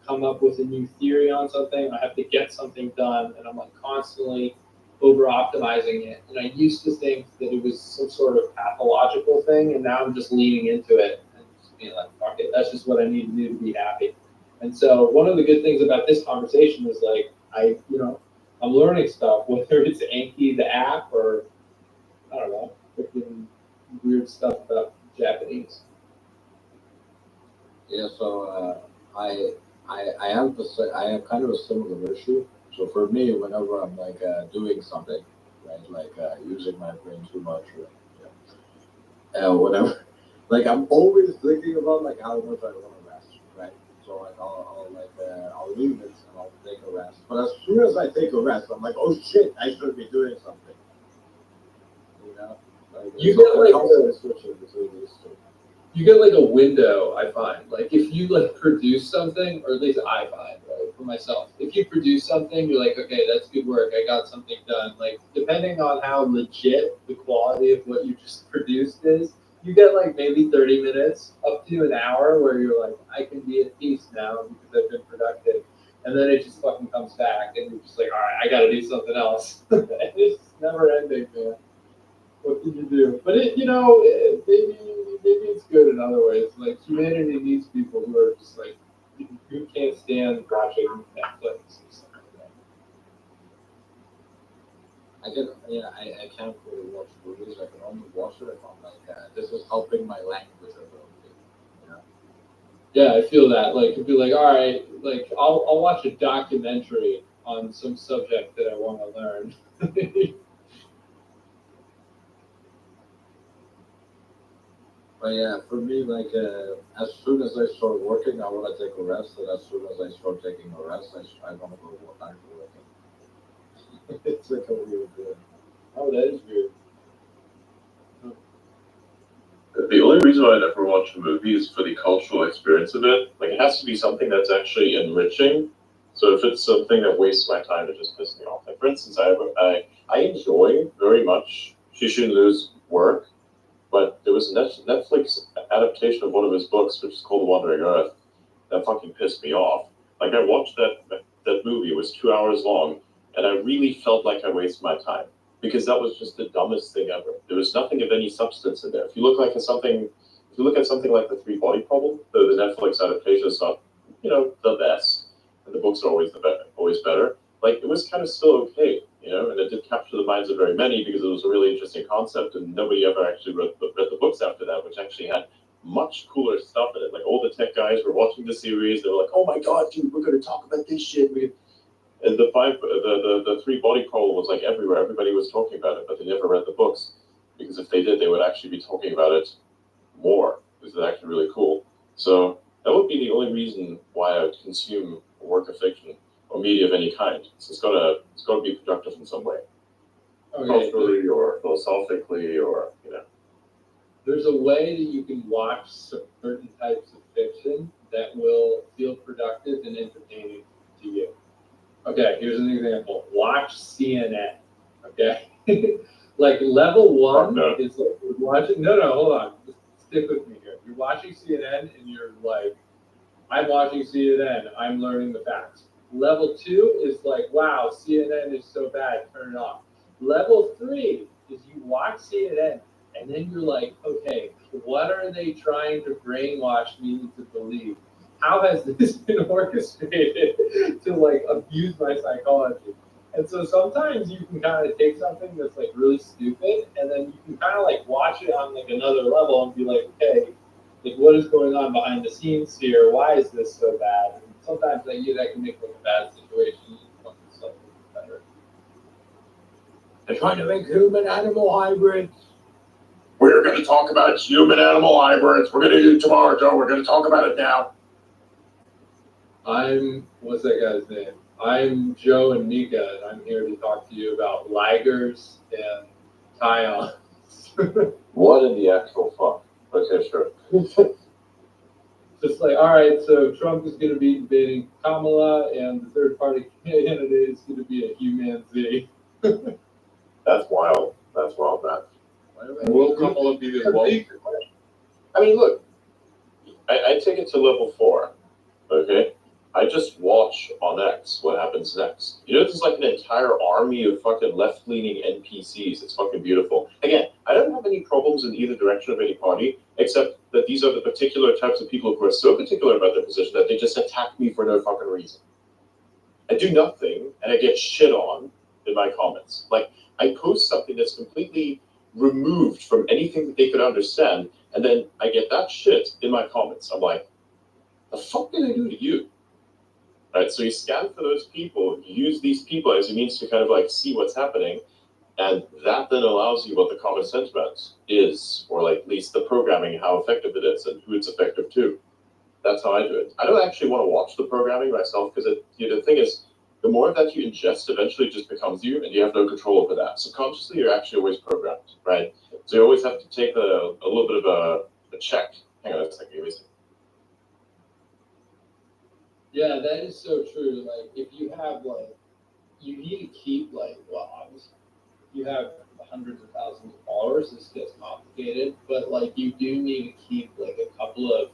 come up with a new theory on something, I have to get something done, and I'm like constantly over optimizing it. And I used to think that it was some sort of pathological thing, and now I'm just leaning into it and just being like, fuck it, that's just what I need to do to be happy. And so one of the good things about this conversation is like I'm learning stuff, whether it's Anki the app or I don't know, freaking weird stuff about Japanese. Yeah, so I have I have kind of a similar issue. So for me, whenever I'm like doing something, right, like using my brain too much, or whatever, like I'm always thinking about like how much I want to rest, right? So like I'll leave it and I'll take a rest. But as soon as I take a rest, I'm like, oh shit, I should be doing something. You know, like You so get I'm like constantly switching between these two. you get like a window, I find. Like if you like produce something, or at least I find, right, for myself, if you produce something, you're like, okay, that's good work. I got something done. Like depending on how legit the quality of what you just produced is, you get like maybe 30 minutes up to an hour where you're like, I can be at peace now because I've been productive. And then it just fucking comes back and you're just like, all right, I gotta do something else. And it's never ending, man. What can you do? But maybe it's good in other ways. Like humanity needs people who are just like who can't stand watching Netflix and stuff like that. I can't really watch movies. I can only watch it if I'm like, this is helping my language ability. You know? Yeah, I feel that. Like, it'd be like, all right, like I'll watch a documentary on some subject that I want to learn. But yeah, for me, like as soon as I start working, I want to take a rest, and as soon as I start taking a rest, I want to go back to working. It's like a weird thing. Oh, that is weird. The only reason why I never watch a movie is for the cultural experience of it. Like, it has to be something that's actually enriching. So if it's something that wastes my time, it just pisses me off. Like, for instance, I enjoy very much Shishinlu's work, but there was a Netflix adaptation of one of his books, which is called The Wandering Earth, that fucking pissed me off. Like, I watched that movie. It was 2 hours long, and I really felt like I wasted my time because that was just the dumbest thing ever. There was nothing of any substance in there. If you look at something like the Three Body Problem, the Netflix adaptation is not, the best, and the books are always better. Like, it was kind of still okay, and it did capture the minds of very many because it was a really interesting concept, and nobody ever actually read the books after that, which actually had much cooler stuff in it. Like, all the tech guys were watching the series. They were like, "Oh my god, dude, we're going to talk about this shit." And the Three Body Problem was like everywhere. Everybody was talking about it, but they never read the books because if they did, they would actually be talking about it more because it's actually really cool. So that would be the only reason why I would consume a work of fiction or media of any kind. So it's gotta be productive in some way, Okay, culturally or philosophically, or there's a way that you can watch certain types of fiction that will feel productive and entertaining to you. Okay, here's an example. Watch CNN. Okay, like level one no. is like you're watching. No, hold on. Just stick with me here. You're watching CNN and you're like, I'm watching CNN. I'm learning the facts. Level two is like, wow, CNN is so bad. Turn it off. Level three is you watch CNN and then you're like, okay, what are they trying to brainwash me to believe? How has this been orchestrated to like abuse my psychology? And so sometimes you can kind of take something that's like really stupid and then you can kind of like watch it on like another level and be like, okay, like what is going on behind the scenes here? Why is this so bad? And sometimes like, that can make like a bad situation something slightly better. They're trying to make human animal hybrids. We're going to talk about human animal hybrids. We're going to do it tomorrow, Joe. We're going to talk about it now. What's that guy's name? I'm Joe and Mika, and I'm here to talk to you about ligers and tions. What in the actual fuck? Okay, sure. Just like, all right, so Trump is going to be debating Kamala, and the third party candidate is going to be a human Z. That's wild. That's wild, man. Will Kamala be the woke? I mean, look, I take it to level 4, okay? I just watch on X what happens next. There's like an entire army of fucking left-leaning NPCs. It's fucking beautiful. Again, I don't have any problems in either direction of any party, except that these are the particular types of people who are so particular about their position that they just attack me for no fucking reason. I do nothing, and I get shit on in my comments. Like, I post something that's completely removed from anything that they could understand, and then I get that shit in my comments. I'm like, the fuck did I do to you? Right, so you scan for those people, you use these people as a means to kind of like see what's happening, and that then allows you what the common sentiment is, or like at least the programming, how effective it is, and who it's effective to. That's how I do it. I don't actually want to watch the programming myself because the thing is, the more that you ingest, eventually it just becomes you, and you have no control over that. Subconsciously, you're actually always programmed, right? So you always have to take a little bit of a check. Hang on a second, give me a second. Yeah, that is so true. Like, if you have like, you need to keep like logs. You have hundreds of thousands of followers. This gets complicated, but like, you do need to keep like a couple of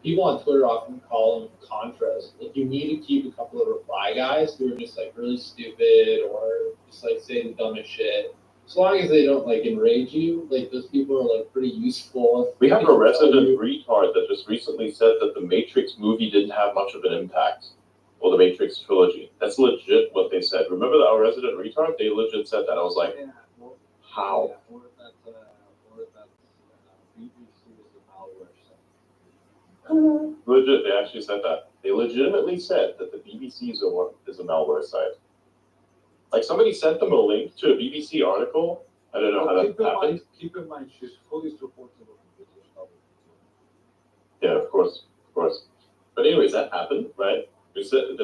people on Twitter often call them contras. Like, you need to keep a couple of reply guys who are just like really stupid or just like say the dumbest shit. As long as they don't like enrage you, like those people are like pretty useful. We have a resident retard that just recently said that the Matrix movie didn't have much of an impact. or the Matrix trilogy. That's legit what they said. Remember our resident retard? They legit said that. I was like, Yeah, or, how? yeah, or that BBC is the malware site. Legit, they actually said that. They legitimately said that the BBC is a malware site. Like somebody sent them a link to a BBC article. I don't know how that happened. Keep in mind, she's fully supportive of the British government. Yeah, of course. But anyways, that happened, right?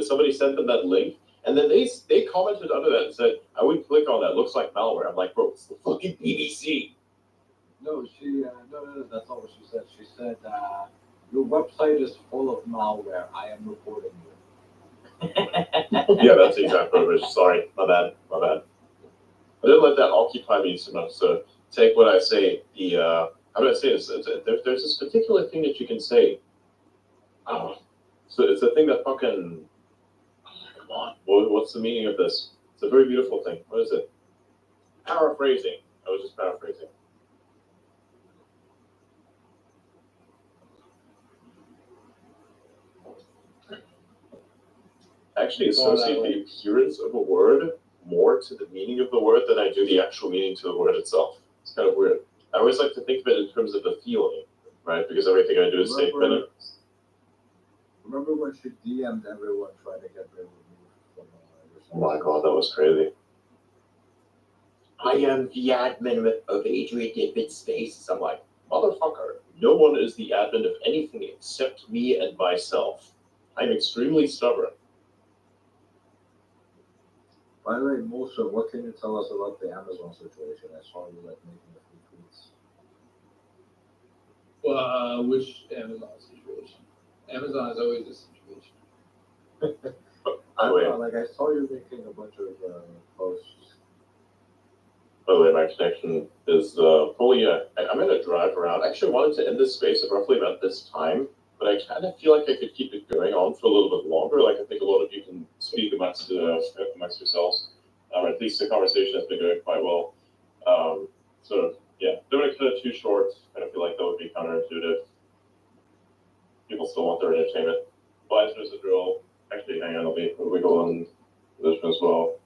Somebody sent them that link, and then they commented under that and said, "I would click on that. Looks like malware." I'm like, bro, it's the fucking BBC. No, no, that's not what she said. She said, your website is full of malware. I am reporting you. Yeah, that's the exact verbiage. Sorry, my bad. I didn't let that occupy me so much. So take what I say. How do I say this? There's this particular thing that you can say. Oh, so it's a thing that fucking. Come on, what's the meaning of this? It's a very beautiful thing. What is it? Paraphrasing. I was just paraphrasing. I actually associate the appearance of a word more to the meaning of the word than I do the actual meaning to the word itself. It's kind of weird. I always like to think of it in terms of the feeling, right? Because everything I do is safe. Remember when she DM'd everyone trying to get rid of from Oh my god, that was crazy. I am the admin of Adrian Dittmann Spaces. I'm like, motherfucker, no one is the admin of anything except me and myself. I'm extremely stubborn. By the way, Musa, what can you tell us about the Amazon situation? I saw you like making a few tweets. Well, which Amazon situation? Amazon is always a situation. Like I saw you making a bunch of posts. By the way, my connection is fully. I'm going to drive around. Actually, I wanted to end this space at roughly about this time, but I kind of feel like I could keep it going on for a little bit longer. Like I think a lot of you can speak amongst yourselves. At least the conversation has been going quite well. So yeah, doing it kind of too short. I don't feel like that would be counterintuitive. People still want their entertainment. But there's a drill. Actually, hang on, we go on this one as well.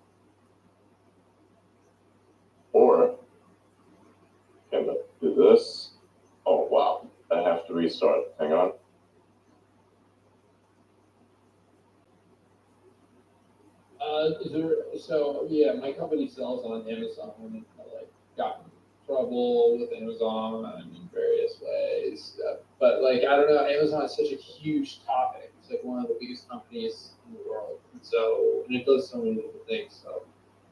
Or can I do this? Oh wow, I have to restart. Hang on. So yeah, my company sells on Amazon. I like got in trouble with Amazon in various ways, but like I don't know, Amazon is such a huge topic. It's like one of the biggest companies in the world, and it does so many different things. So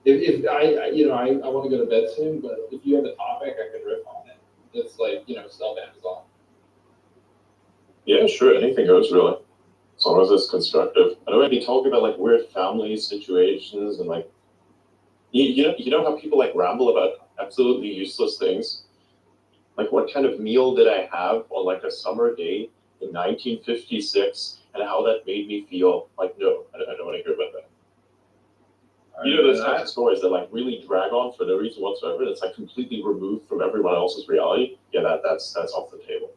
if I want to go to bed soon, but if you have a topic, I could riff on it. It's like sell Amazon. Yeah, sure. Anything goes really. As long as it's constructive. I don't want to be talking about like weird family situations and like you know how people like ramble about absolutely useless things? Like what kind of meal did I have on like a summer day in 1956 and how that made me feel? Like no, I don't want to hear about that. Those types of stories that like really drag on for no reason whatsoever. It's like completely removed from everyone else's reality. Yeah, that's off the table.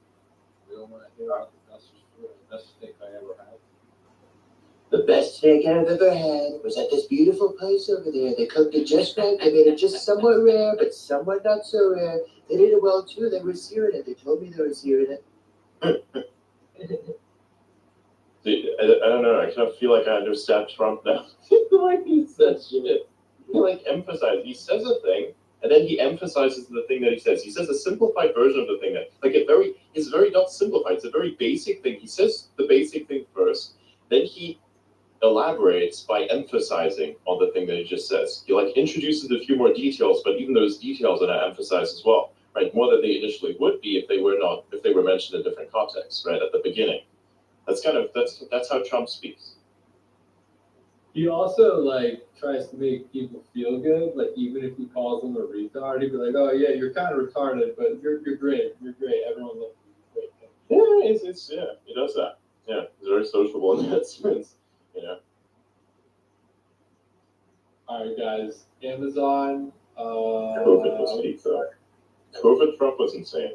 We don't want to hear about the best steak I ever had. The best steak I've ever had was at this beautiful place over there. They cooked it just right. They made it just somewhat rare, but somewhat not so rare. They did it well too. They were searing it. They told me they were searing it. I don't know. I kind of feel like I understand Trump now. Like he says shit. He like emphasizes. He says a thing, and then he emphasizes the thing that he says. He says a simplified version of the thing that, like, it's very not simplified. It's a very basic thing. He says the basic thing first, then he elaborates by emphasizing on the thing that he just says. He like introduces a few more details, but even those details are not emphasized as well, right? More than they initially would be if they were mentioned in different contexts, right? At the beginning. That's how Trump speaks. He also like tries to make people feel good. Like even if he calls them a retard, he'd be like, "Oh yeah, you're kind of retarded, but you're great. You're great. Everyone loves you. Great." Yeah, he does that. Yeah, he's very sociable in that sense. All right, guys. Amazon. COVID was peak though. COVID Trump was insane.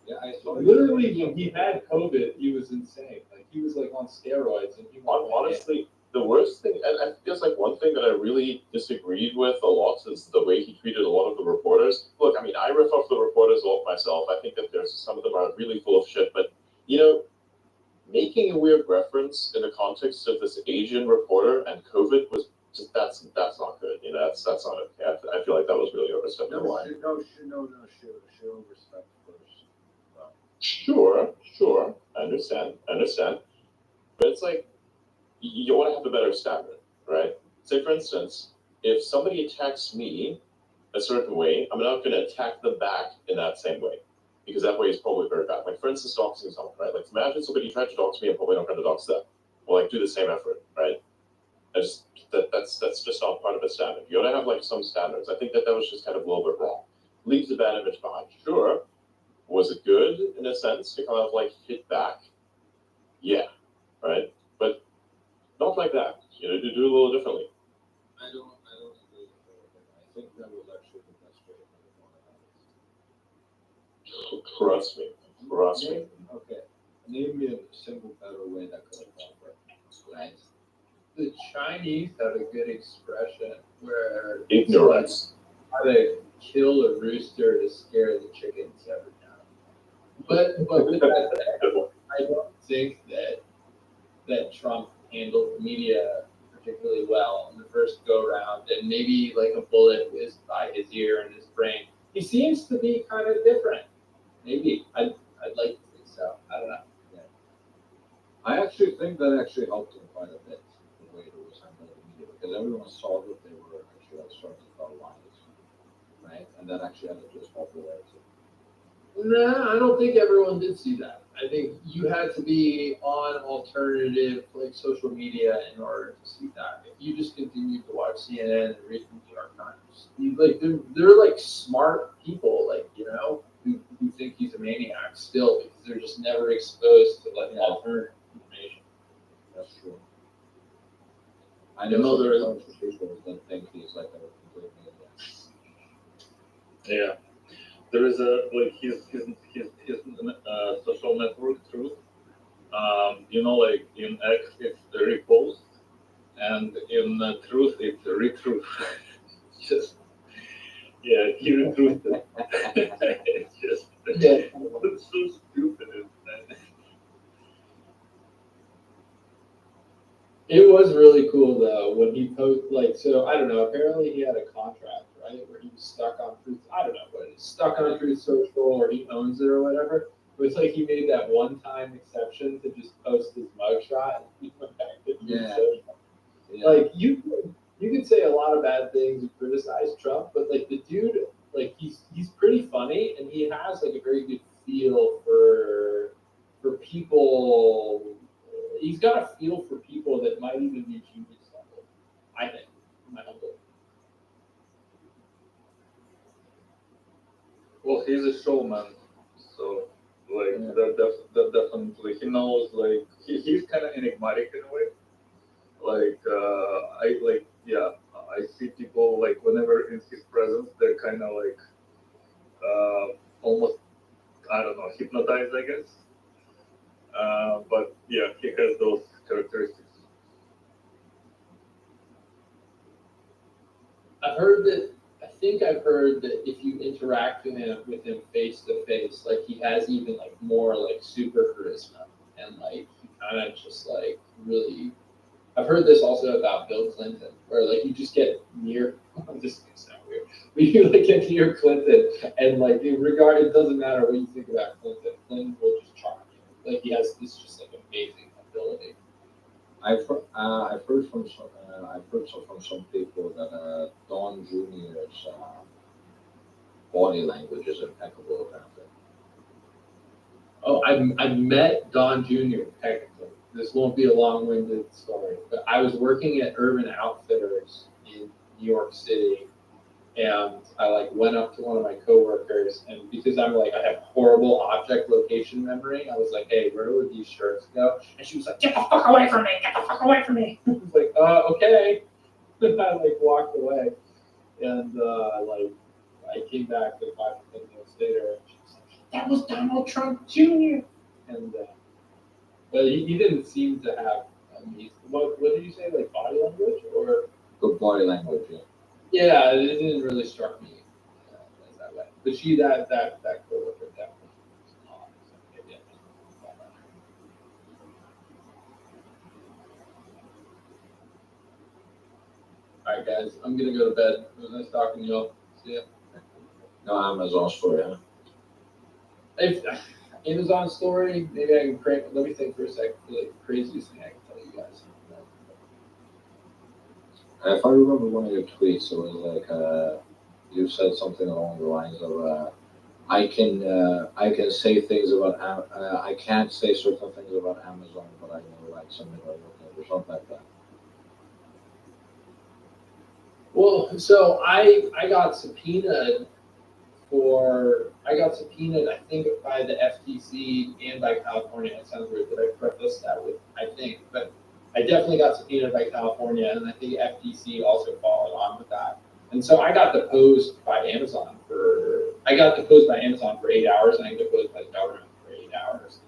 Yeah, I saw Literally, when he had COVID, he was insane. Like he was like on steroids, and he was Honestly, the worst thing, and I guess like one thing that I really disagreed with a lot is the way he treated a lot of the reporters. Look, I mean, I riff off the reporters a lot myself. I think that there's some of them are really full of shit, but you know, making a weird reference in the context of this Asian reporter and COVID was just that's not good. You know, that's not okay. I feel like that was really overstepping the line. She overstepped first. Sure, I understand, but it's like you want to have a better standard, right? Say, for instance, if somebody attacks me a certain way, I'm not going to attack them back in that same way, because that way is probably very bad. Like, for instance, doxing someone, right? Like, imagine somebody tried to dox me, I'm probably not going to dox them. Well, like, do the same effort, right? That's just not part of a standard. You ought to have, like, some standards. I think that was just kind of a little bit wrong. Leaves a bad image behind. Sure. Was it good, in a sense, to kind of, like, hit back? Yeah, right? But not like that. You know, to do it a little differently. I don't agree with her. I think that was actually the best way to put it. Trust me. Okay. Name me a single better way that could have gone for it. Right? The Chinese have a good expression where Ignorance. how to kill a rooster to scare the chickens every now and then. But with that said, I don't think that Trump handled the media particularly well in the first go round, and maybe like a bullet whizzed by his ear and his brain. He seems to be kind of different. Maybe I'd like to think so. I don't know. I actually think that actually helped him quite a bit, the way it was handled in the media, because everyone saw that they were actually like starting to tell lies, right? And that actually added to his popularity. Nah, I don't think everyone did see that. I think you had to be on alternative like social media in order to see that. If you just continued to watch CNN and read the New York Times, they're like smart people, like who think he's a maniac still because they're just never exposed to like alternative information. That's true. I know there are people that think he's like a complete maniac. Yeah, there is a like his social network Truth. Like in X it's the repost, and in Truth it's retruth. Just he retruthed it. It's just it's so stupid. It was really cool though when he so I don't know, apparently he had a contract, right? Where he was stuck on Truth, I don't know what it is, stuck on Truth Social or he owns it or whatever. It was like he made that one time exception to just post his mugshot and he went back to Truth Social. Yeah. Like you could say a lot of bad things and criticize Trump, but like the dude, like he's pretty funny and he has like a very good feel for people. He's got a feel for people that might even be genius level, I think, in my humble. Well, he's a showman, so like that definitely he knows. Like he's kind of enigmatic in a way. Like I see people like whenever in his presence, they're kind of like almost I don't know hypnotized, I guess. But yeah, he has those characteristics. I've heard that if you interact with him face to face, like he has even like more like super charisma and like he kind of just like really. I've heard this also about Bill Clinton, where like you just get near. This is gonna sound weird, but you like get near Clinton, and like it doesn't matter what you think about Clinton. Clinton will just charm you. Like he has this just like amazing ability. I've heard from some people that Don Jr.'s body language is impeccable. Apparently. Oh, I met Don Jr. technically. This won't be a long-winded story, but I was working at Urban Outfitters in New York City, and I like went up to one of my coworkers, and because I have horrible object location memory, I was like, "Hey, where would these shirts go?" And she was like, "Get the fuck away from me! Get the fuck away from me!" I was like, "Okay." And I like walked away, and I came back like 5 to 10 minutes later, and she was like, "That was Donald Trump Jr." And But he didn't seem to have. What did you say? Like body language or? Good body language. Yeah. Yeah, it didn't really struck me as that way. But that coworker definitely was not. So maybe I just thought that. All right, guys, I'm gonna go to bed. It was nice talking to y'all. See ya. No Amazon story, huh? If Amazon story, maybe I can crank. Let me think for a second. Like the craziest thing I can tell you guys. If I remember one of your tweets, it was like you said something along the lines of I can say things about I can't say certain things about Amazon, but I know like something or something like that. Well, so I got subpoenaed I think by the FTC and by California. It sounds weird that I prefaced that with I think, but I definitely got subpoenaed by California, and I think FTC also followed on with that. And so I got deposed by Amazon for 8 hours, and I got deposed by the government for 8 hours.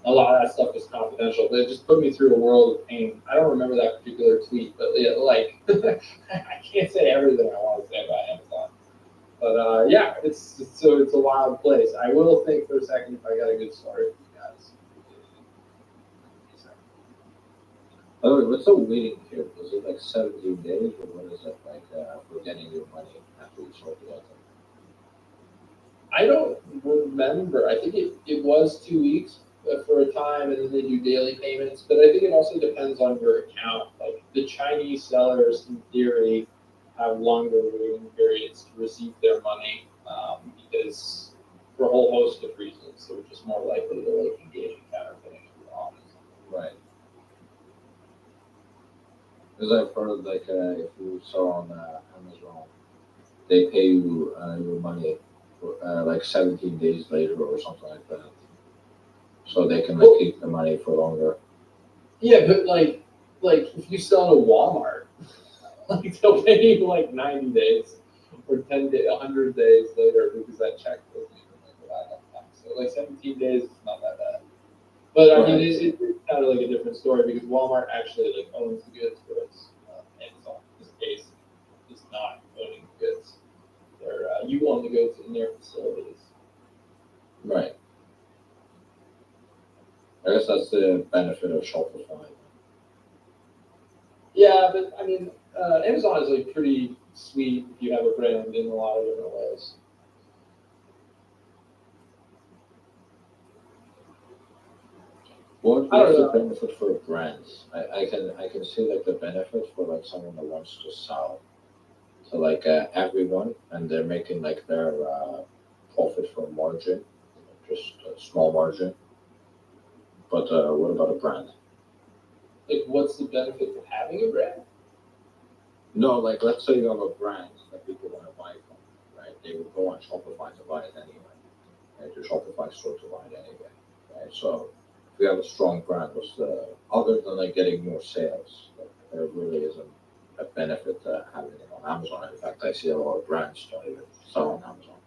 And a lot of that stuff was confidential, but it just put me through a world of pain. I don't remember that particular tweet, but like I can't say everything I want to say about Amazon. But yeah, it's a wild place. I will think for a second if I got a good story for you guys. By the way, what's the waiting period? Is it like 17 days, or what is it like for getting your money after you sold the item? I don't remember. I think it was 2 weeks for a time, and then they do daily payments. But I think it also depends on your account. Like the Chinese sellers, in theory, have longer waiting periods to receive their money because for a whole host of reasons. They're just more likely to like engage in counterfeiting, to be honest. Right. Because I've heard like if you sell on Amazon, they pay you your money for, like 17 days later or something like that, so they can like keep the money for longer. Yeah, but like if you sell to Walmart, like they'll pay you like 90 days or 100 days later because that check doesn't even like go out that time. So like 17 days is not that bad. But I mean, it's kind of like a different story because Walmart actually like owns the goods, whereas Amazon in this case is not owning the goods. You own the goods in their facilities. Right. I guess that's the benefit of Shopify. Yeah, but I mean, Amazon is like pretty sweet if you have a brand in a lot of different ways. What I don't is the know. benefit for brands? I can see like the benefit for like someone that wants to sell to like everyone, and they're making like their profit from margin, just a small margin. But what about a brand? Like, what's the benefit of having a brand? No, like let's say you have a brand that people want to buy from, right? They would go on Shopify to buy it anyway, right? To Shopify store to buy it anyway, right? So if you have a strong brand, what's the other than like getting more sales? Like, there really isn't a benefit to having it on Amazon. In fact, I see a lot of brands don't even sell on Amazon.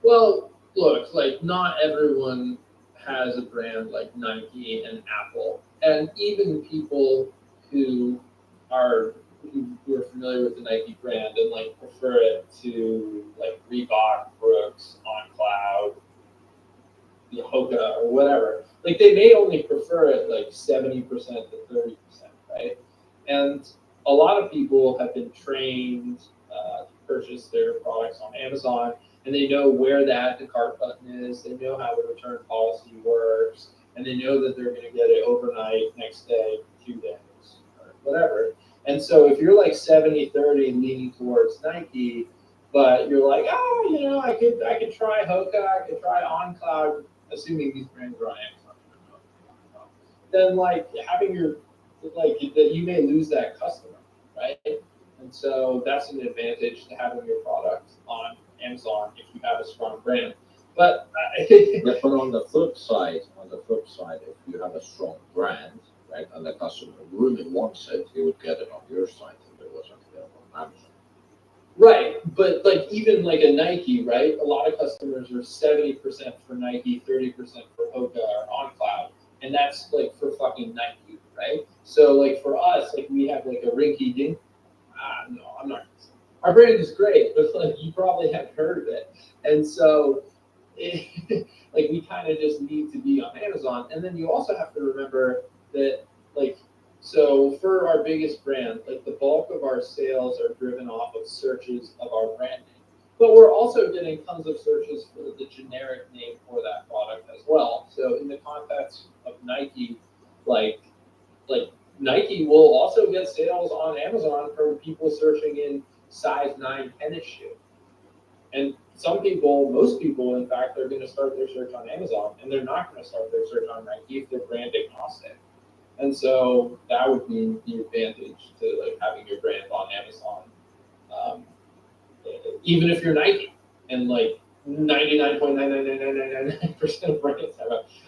Well, look, like not everyone has a brand like Nike and Apple, and even people who who are familiar with the Nike brand and like prefer it to like Reebok, Brooks, On Cloud, the Hoka, or whatever. Like they may only prefer it like 70% to 30%, right? And a lot of people have been trained to purchase their products on Amazon, and they know where the add to cart button is. They know how the return policy works, and they know that they're going to get it overnight, next day, 2 days, or whatever. And so if you're like 70-30 leaning towards Nike, but you're like, oh, I could try Hoka, I could try OnCloud, assuming these brands are on Amazon, then like having your that you may lose that customer, right? And so that's an advantage to having your product on Amazon if you have a strong brand. But Yeah, but on the flip side, if you have a strong brand, right, and the customer really wants it, he would get it on your site if it wasn't available on Amazon. right, but like even like a Nike, right? A lot of customers are 70% for Nike, 30% for Hoka or OnCloud, and that's like for fucking Nike, right? So like for us, like we have like a rinky dink. No, I'm not. Our brand is great, but like you probably haven't heard of it, and so like we kind of just need to be on Amazon, and then you also have to remember that like so for our biggest brand, like the bulk of our sales are driven off of searches of our brand name. But we're also getting tons of searches for the generic name for that product as well. So in the context of Nike, like like Nike will also get sales on Amazon from people searching in size 9 tennis shoe. And some people, most people, in fact, are going to start their search on Amazon, and they're not going to start their search on Nike if they're brand agnostic. And so that would be the advantage to like having your brand on Amazon, um, even if you're Nike. And like 99.99999% of brands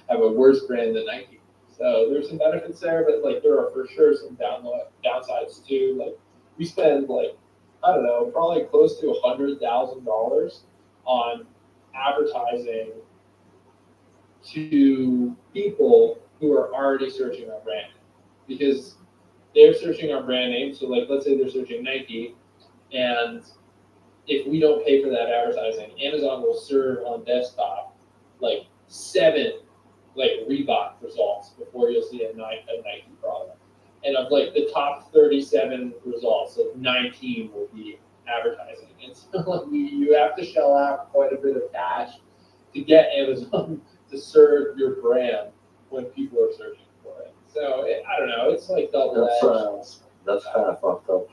have a worse brand than Nike. So there's some benefits there, but like there are for sure some downsides too. Like we spend like I don't know, probably close to $100,000 on advertising to people who are already searching our brand because they're searching our brand name. So like, let's say they're searching Nike, and if we don't pay for that advertising, Amazon will serve on desktop like 7 like Reebok results before you'll see a Nike product. And of like the top 37 results, like 19 will be advertising. And so like you have to shell out quite a bit of cash to get Amazon to serve your brand when people are searching for it. So I don't know, it's like double-edged. That's kind of fucked up.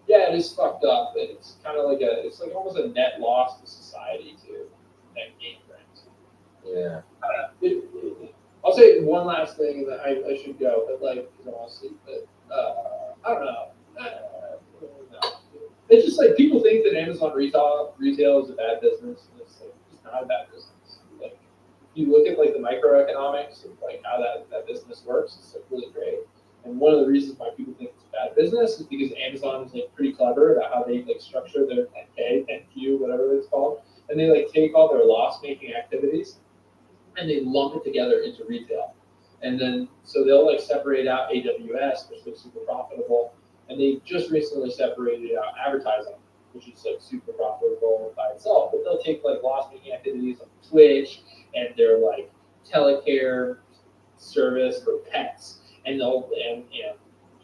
Yeah, it is fucked up. And it's kind of like it's like almost a net loss to society too. That game brings. Yeah. I'll say one last thing, and then I should go, but like, because I want to sleep. But I don't know. No. It's just like people think that Amazon retail is a bad business, and it's like it's not a bad business. Like if you look at like the microeconomics of like how that business works, it's like really great. And one of the reasons why people think it's a bad business is because Amazon is like pretty clever about how they like structure their 10K, 10Q, whatever it's called, and they like take all their loss-making activities and they lump it together into retail. And then, so they'll like separate out AWS, which looks super profitable. And they just recently separated out advertising, which is like super profitable by itself. But they'll take like loss-making activities like Twitch and their like telecare service for pets. And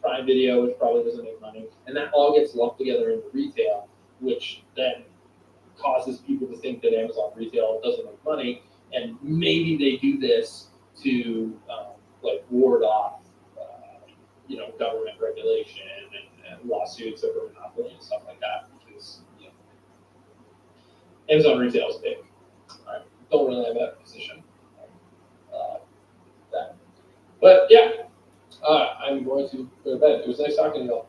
Prime Video, which probably doesn't make money. And that all gets lumped together into retail, which then causes people to think that Amazon retail doesn't make money. And maybe they do this to like ward off, government regulation and lawsuits over monopoly and stuff like that. Because Amazon retail is big. I don't really have that position. That, but yeah, I'm going to go to bed. It was nice talking to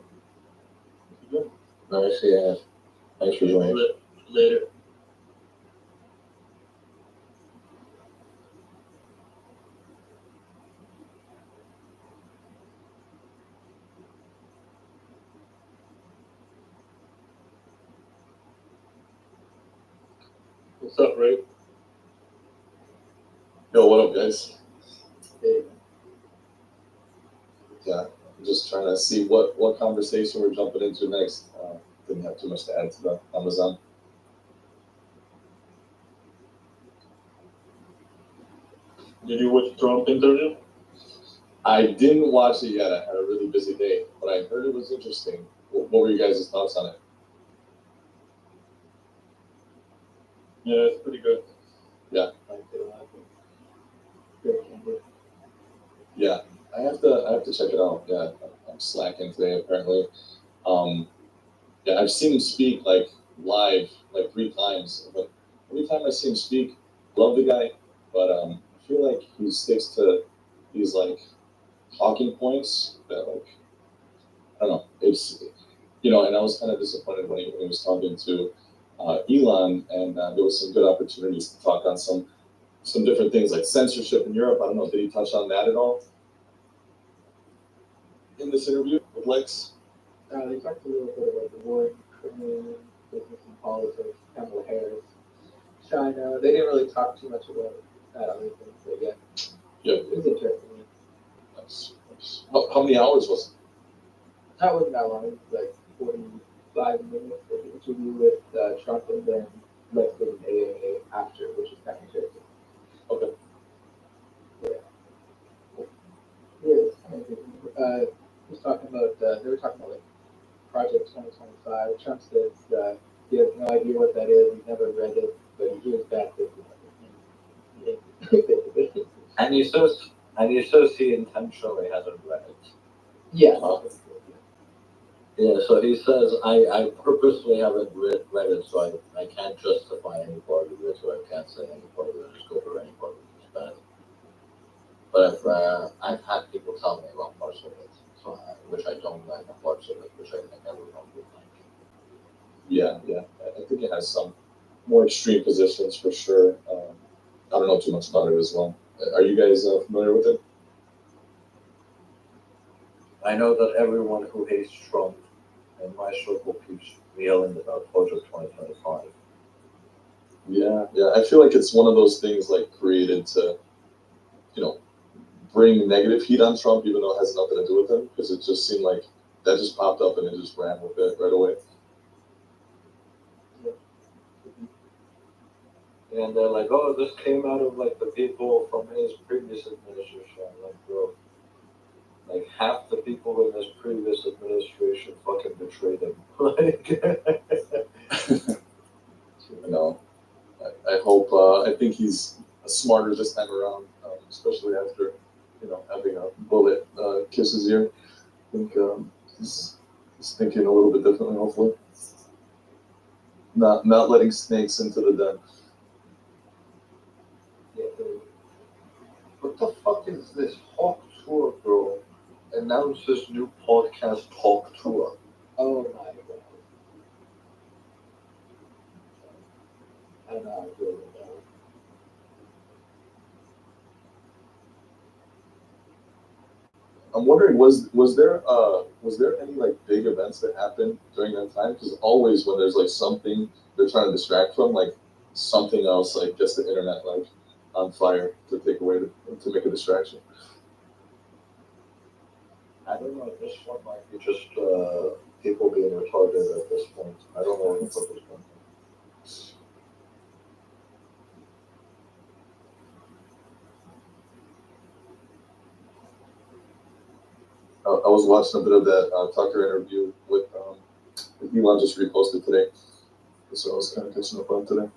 y'all. Nice, yeah. Thanks for joining. Later. What's up, Ray? Yo, what up, guys? Hey. Yeah, I'm just trying to see what conversation we're jumping into next. Didn't have too much to add to the Amazon. Did you watch Trump interview? I didn't watch it yet. I had a really busy day, but I heard it was interesting. What were you guys' thoughts on it? Yeah, it's pretty good. Yeah. Yeah, I have to check it out. Yeah, I'm slacking today apparently. Yeah, I've seen him speak like live like 3 times. But every time I see him speak, love the guy, but I feel like he sticks to these like talking points that like I don't know. It's and I was kind of disappointed when he was talking to Elon, and there was some good opportunities to talk on some different things like censorship in Europe. I don't know. Did he touch on that at all in this interview with Lex? They talked a little bit about the war. business and politics, Kamala Harris, China. They didn't really talk too much about other things, but yeah, Yeah. it was interesting. Nice. How many hours was it? That wasn't that long. It was like 45 minutes of the interview with Trump, and then let's get an AAA after, which is kind of interesting. Okay. Yeah, it's kind of good. He was talking about, they were talking about like Project 2025. Trump says he has no idea what that is. He's never read it, but he hears bad things about it. And he says he intentionally hasn't read it. Yeah. Yeah, so he says, I purposely haven't read it, so I can't justify any part of it, so I can't say any part of it is good or any part of it is bad. But I've had people tell me about parts of it, so which I don't like, and parts of it which I think everyone would like. Yeah. I think it has some more extreme positions for sure. I don't know too much about it as well. Are you guys familiar with it? I know that everyone who hates Trump in my circle keeps yelling about Project 2025. Yeah. I feel like it's one of those things like created to, bring negative heat on Trump, even though it has nothing to do with him, because it just seemed like that just popped up and it just ran with it right away. And they're like, oh, this came out of like the people from his previous administration. I'm like, bro, like half the people in his previous administration fucking betrayed him. No, I hope. I think he's smarter this time around, especially after, having a bullet kiss his ear. I think he's thinking a little bit differently. Hopefully, not letting snakes into the den. What the fuck is this Hawk Tour, bro? Announce this new podcast, Hawk Tour. Oh my god. I don't know how to do it. I'm wondering, was there any like big events that happened during that time? Because always when there's like something they're trying to distract from, like something else like gets the internet like on fire to take away to make a distraction. I don't know, this one might be just people being retarded at this point. I don't know what the fuck is going on. I was watching a bit of that Tucker interview with Elon just reposted today, so I was kind of catching up on today.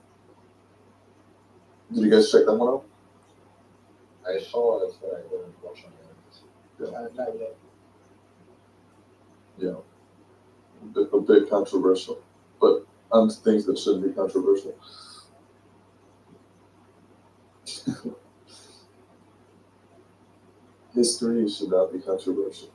Did you guys check that one out? I saw it, but I didn't watch it. Not yet. Yeah, a bit controversial, but on things that shouldn't be controversial. History should not be controversial.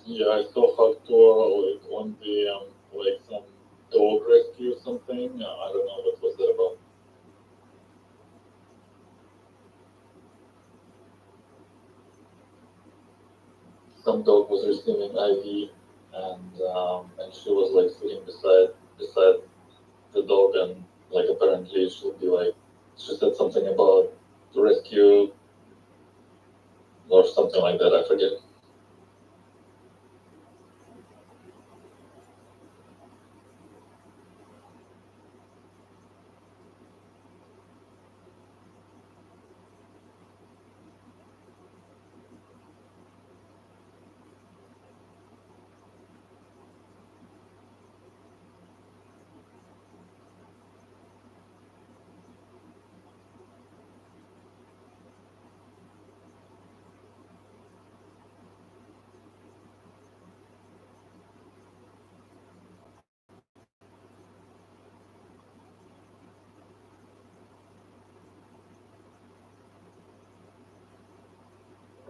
Yeah, I saw Factor like on the like some dog rescue or something. I don't know what was that about. Some dog was receiving IV, and she was like sitting beside the dog, and like apparently she would be like she said something about the rescue or something like that. I forget.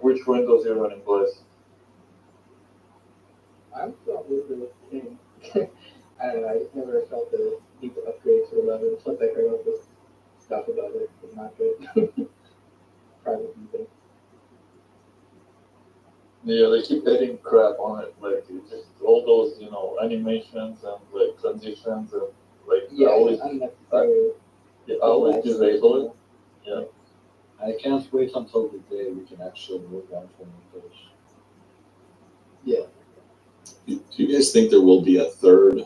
Which windows you're running, please? I thought we were the king. I don't know. I just never felt the need to upgrade to 11. Plus, I heard all this stuff about it. It's not good. Private people. Yeah, they keep adding crap on it, like it's just all those, animations and like transitions and like Yeah, always, unnecessary. always disable it. Yeah. I can't wait until the day we can actually move on from Windows. Yeah. Do you guys think there will be a third,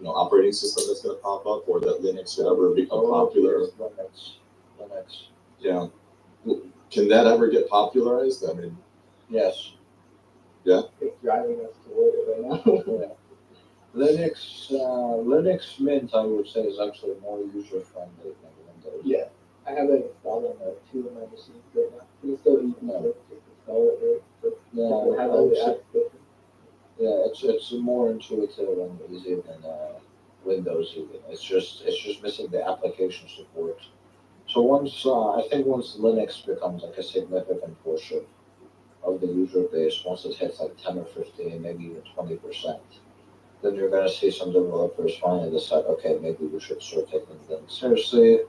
operating system that's going to pop up, or that Linux will ever become popular? Linux. Yeah. Can that ever get popularized? I mean, Yes. It's driving us toward it right now. Yeah. Linux Mint, I would say, is actually more user friendly than Windows. Yeah. I have it installed on two of my machines right now. It's so easy to just install it right. But Yeah, have all the apps open. yeah, it's more intuitive and easy than Windows even. It's just missing the application support. So I think once Linux becomes like a significant portion of the user base, once it hits like 10 or 15, maybe even 20%, then you're gonna see some developers finally decide, okay, maybe we should start taking them seriously.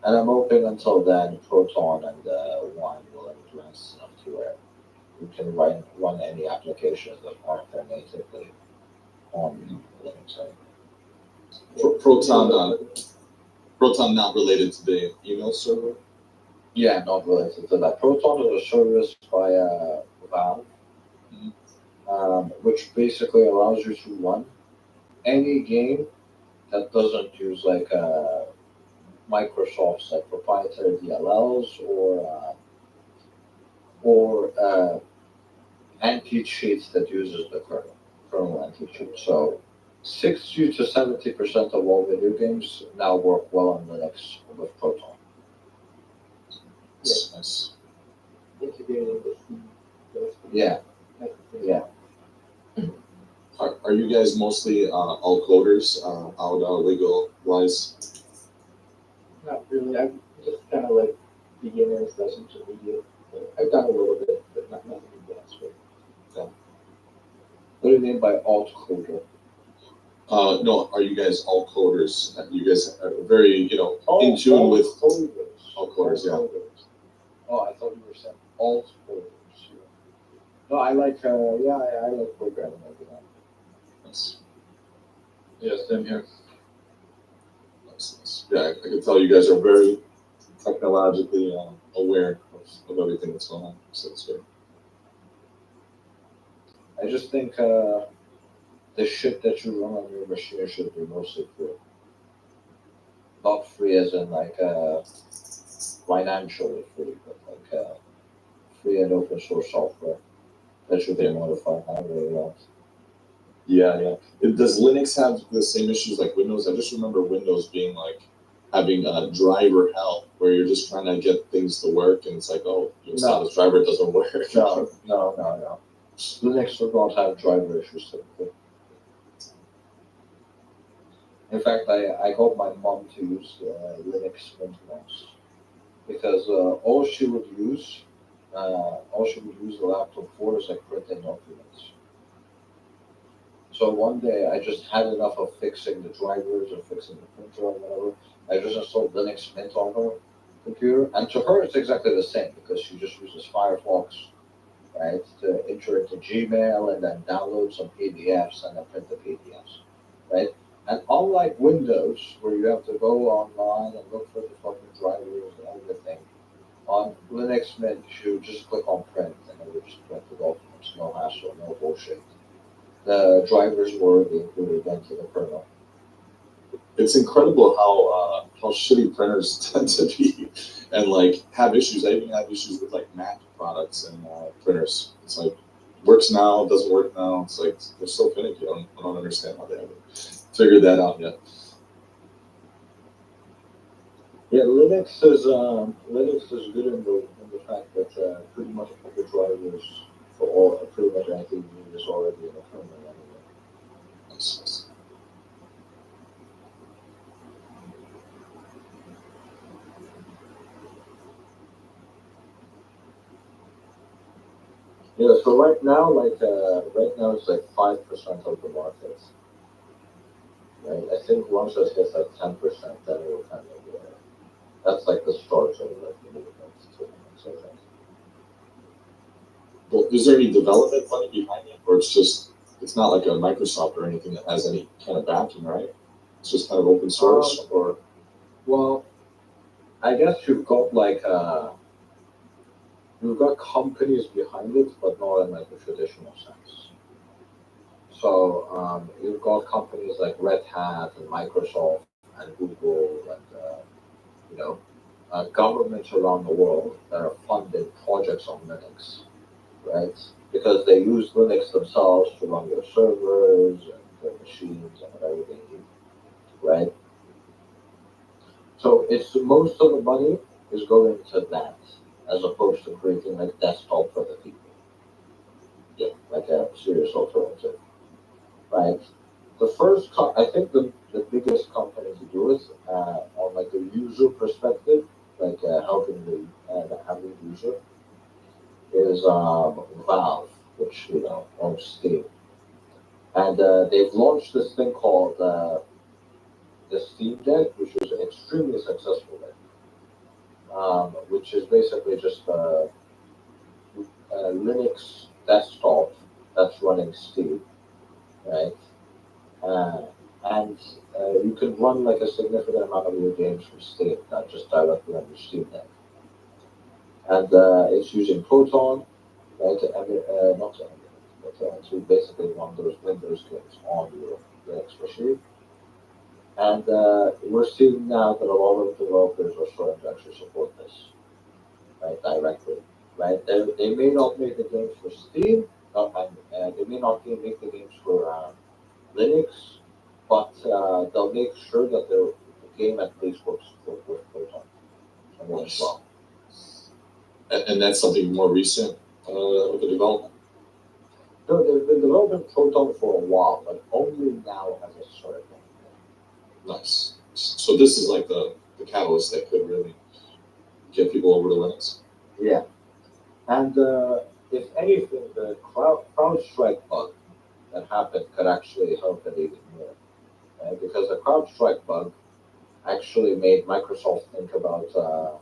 And I'm hoping until then, Proton and Wine will advance enough to where you can run any applications that aren't there natively on Linux. Proton not related to the email server? Yeah, not related to that. Proton is a service by Valve, which basically allows you to run any game that doesn't use like Microsoft's like proprietary DLLs or anti-cheats that uses the kernel anti-cheat. So 60 to 70% of all video games now work well on Linux with Proton. Nice. Integrating the C. Yeah, yeah. Are you guys mostly all coders out legal wise? Not really. I'm just kind of like beginner slash intermediate. I've done a little bit, but nothing advanced. Right? What do you mean by alt coder? No, are you guys all coders? You guys are very, in tune with coders. all coders, yeah. Oh, I thought you were saying alt coders. No, I like I like programming like that. Nice. Yeah, same here. Nice. Yeah, I can tell you guys are very technologically aware of everything that's going on. So it's good. I just think the shit that you run on your machine should be mostly free. Not free as in like financially free, but like free and open source software that should be modified however you want. Yeah. Does Linux have the same issues like Windows? I just remember Windows being like having a driver hell where you're just trying to get things to work and it's like, oh, you install this driver, it doesn't work. No. Linux does not have driver issues typically. In fact, I got my mom to use Linux Mint once because all she would use the laptop for is like printing documents. So one day I just had enough of fixing the drivers or fixing the printer or whatever. I just installed Linux Mint on her computer, and to her it's exactly the same because she just uses Firefox, right, to enter into Gmail and then download some PDFs and then print the PDFs, right? And unlike Windows, where you have to go online and look for the fucking drivers and everything, on Linux Mint you just click on print and it will just print the documents, no hassle, no bullshit. The drivers were already included into the kernel. It's incredible how shitty printers tend to be and like have issues. I even have issues with like Mac products and printers. It's like works now, doesn't work now. It's like they're so finicky. I don't understand how they haven't figured that out yet. Yeah, Linux is good in the fact that pretty much all the drivers for pretty much anything you need is already in the kernel anyway. Nice. Yeah, so right now it's like 5% of the market. right? I think once it hits like 10%, then it will kind of that's like the start of like the movement to so Well, is there any development money behind it, or it's not like a Microsoft or anything that has any kind of backing, right? It's just kind of open source, or well, I guess you've got companies behind it, but not in like a traditional sense. So you've got companies like Red Hat and Microsoft and Google and you know governments around the world that are funding projects on Linux, right? Because they use Linux themselves to run their servers and their machines and whatever they need, right? So it's most of the money is going to that as opposed to creating like desktop for the people. Yeah, like a serious alternative, right? I think the biggest company to do it on like a user perspective, like helping the average user, is Valve, which owns Steam, and they've launched this thing called the Steam Deck, which is extremely successful. Which is basically just a Linux desktop that's running Steam, right? Uh, and you can run like a significant amount of your games from Steam, not just directly on your Steam Deck. And it's using Proton, right, not to emulate, but to basically run those Windows games on your Linux machine. And we're seeing now that a lot of developers are starting to actually support this, right, directly, right? They may not make the games for Steam, and they may not make the games for Linux, but they'll make sure that the game at least works with Proton and works well. and that's something more recent with the development. No, they've been developing Proton for a while, but only now has it started. Nice. So this is like the catalyst that could really get people over to Linux. Yeah, and if anything, the CrowdStrike bug that happened could actually help it even more, right? Because the CrowdStrike bug actually made Microsoft think about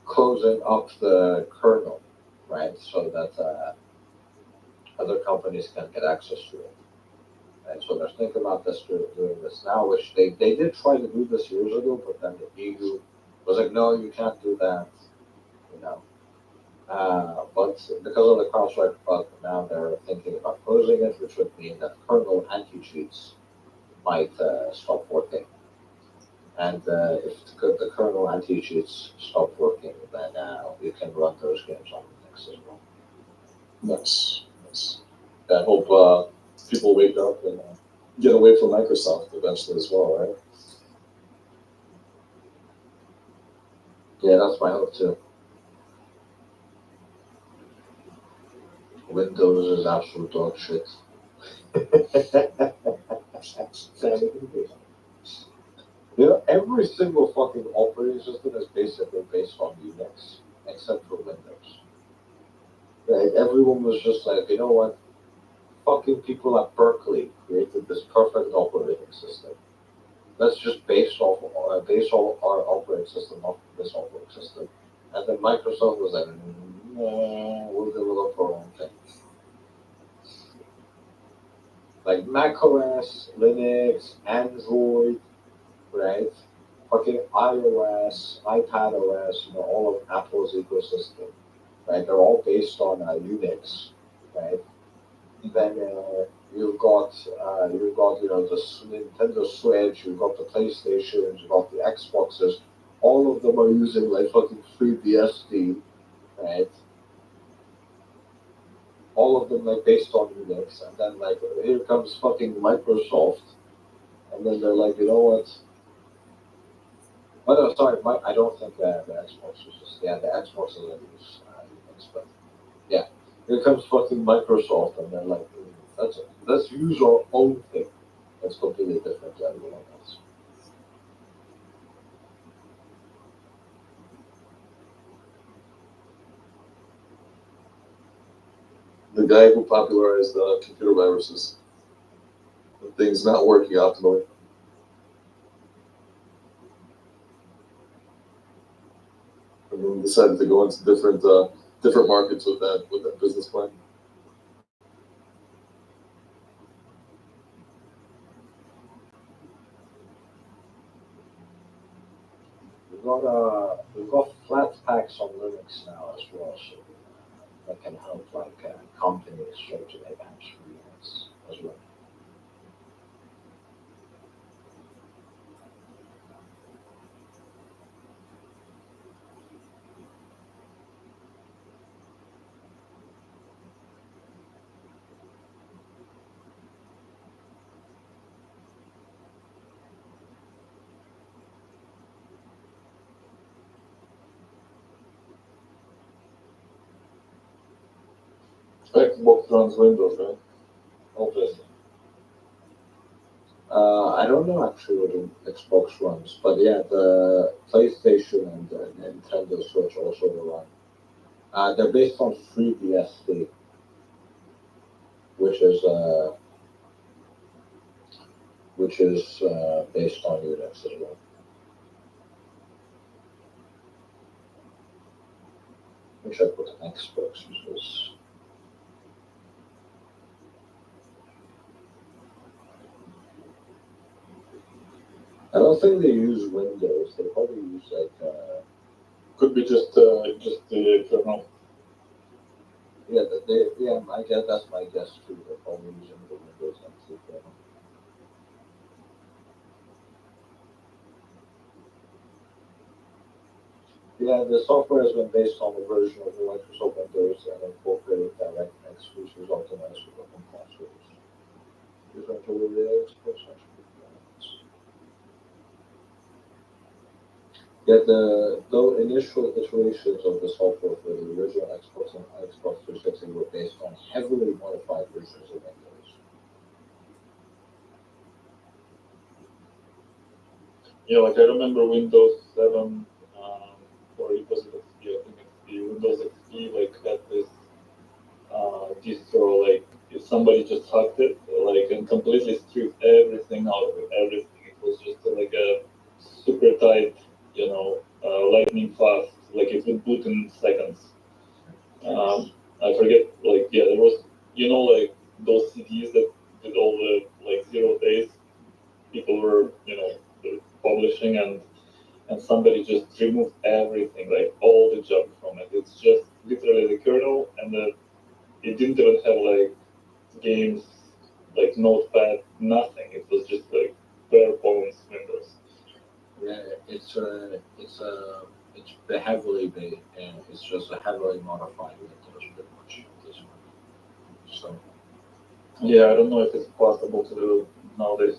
closing up the kernel, right, so that other companies can get access to it. And so they're thinking about doing this now, which they did try to do this years ago, but then the EU was like, no, you can't do that, you know. But because of the CrowdStrike bug, now they're thinking about closing it, which would mean that kernel anti-cheats might stop working. And if the kernel anti-cheats stop working, then you can run those games on Linux as well. Nice. Nice. I hope people wake up and get away from Microsoft eventually as well, right? Yeah, that's my hope too. Windows is absolute dog shit. Every single fucking operating system is basically based on Unix, except for Windows. Right? Everyone was just like, you know what? Fucking people at Berkeley created this perfect operating system. Let's just base all our operating system off this operating system. And then Microsoft was like, nah, we'll develop our own thing. Like Mac OS, Linux, Android, right? Fucking iOS, iPad OS, all of Apple's ecosystem, right? They're all based on Unix, right? Then you've got the Nintendo Switch, you've got the PlayStations, you've got the Xboxes. All of them are using like fucking FreeBSD, right? All of them like based on Unix, and then like here comes fucking Microsoft, and then they're like, you know what? Oh no, sorry, I don't think the Xbox was just the Xbox doesn't use Unix, but yeah, here comes fucking Microsoft, and they're like, let's use our own thing. That's completely different to everyone else. The guy who popularized computer viruses, when things not working optimally. decided to go into different markets with that business plan? We've got flat packs on Linux now as well, so that can help companies try to make apps for Linux as well. Xbox runs Windows, right? Obviously. I don't know actually what the Xbox runs, but yeah, the PlayStation and the Nintendo Switch also will run. They're based on FreeBSD, which is based on Unix as well. Which I put an Xbox, which was. I don't think they use Windows. They probably use Could be just the kernel. I guess that's my guess too. They're probably using the Windows NT kernel. Yeah, the software has been based on the version of the Microsoft Windows and incorporated DirectX, which is optimized for open passwords. Is that all the Xbox actually? Yeah, the initial iterations of the software for the original Xbox and Xbox 360 were based on heavily modified versions of Windows. Yeah, like I remember Windows 7, or it was XP, I think XP, Windows XP, like had this distro, like if somebody just hacked it, like and completely stripped everything out of it, everything. It was just like a super tight, lightning fast, like it would boot in seconds. I forget, like yeah, there was, like those CDs that did all the like 0 days people were, publishing and somebody just removed everything, like all the junk from it. It's just literally the kernel and it didn't even have like games, like notepad, nothing. It was just like bare bones Windows. Yeah, it's the heavily made, and it's just a heavily modified Windows pretty much at this point. So Yeah, I don't know if it's possible to do nowadays.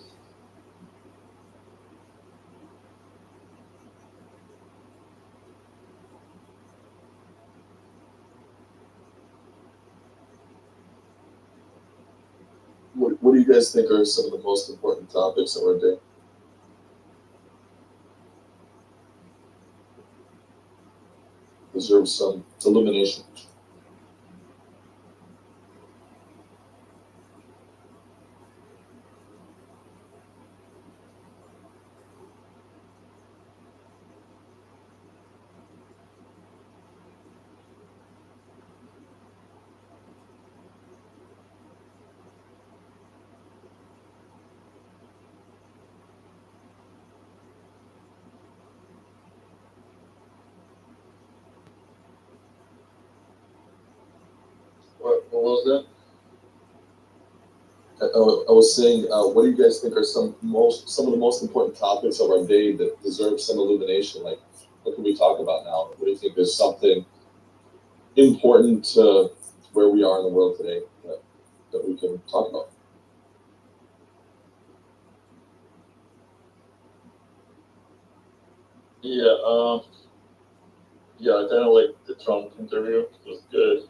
What do you guys think are some of the most important topics of our day? Deserve some illumination. What was that? I was saying, what do you guys think are some of the most important topics of our day that deserve some illumination? Like, what can we talk about now? What do you think is something important to where we are in the world today that we can talk about? Yeah, I kind of like the Trump interview. It was good.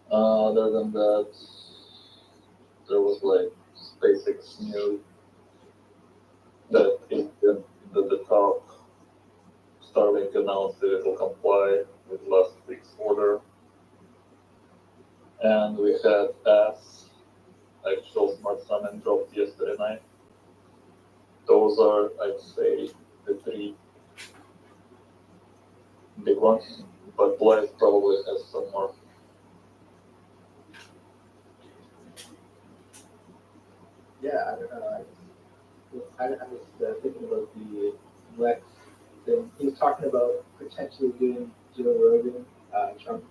Other than that, there was like SpaceX news that the top Starlink announced that it will comply with last week's order. And we had actual smart summon dropped yesterday night. Those are, I'd say, the big one, but Blythe probably has some more. Yeah, I don't know. I was thinking about the Lex thing. He was talking about potentially doing Joe Rogan. Trump.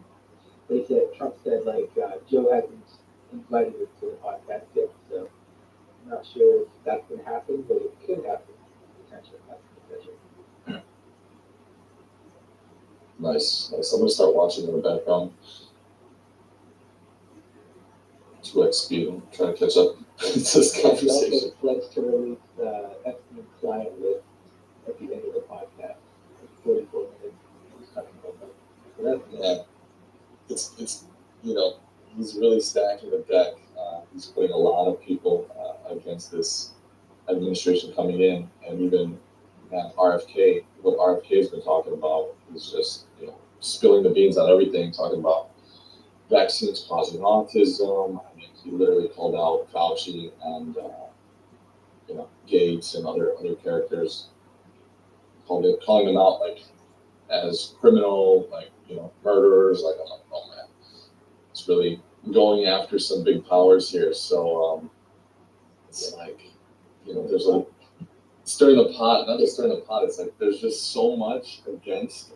Trump said like Joe hasn't invited him to the podcast yet, so I'm not sure if that's going to happen, but it could happen potentially. That's potential. Nice. I'm gonna start watching in the background. 2x speed and trying to catch up to this He also conversation. pledged to release Epstein client list at the end of the podcast. Like 44 minutes. He's talking about that. So that's Yeah, it's he's really stacking the deck. He's putting a lot of people against this administration coming in, and even RFK. What RFK has been talking about is just spilling the beans on everything, talking about vaccines causing autism. I mean, he literally called out Fauci and Gates and other characters, calling them out like as criminal, like murderers. Like I'm like, oh man, it's really going after some big powers here. So it's like there's a stirring the pot. Not just stirring the pot. It's like there's just so much against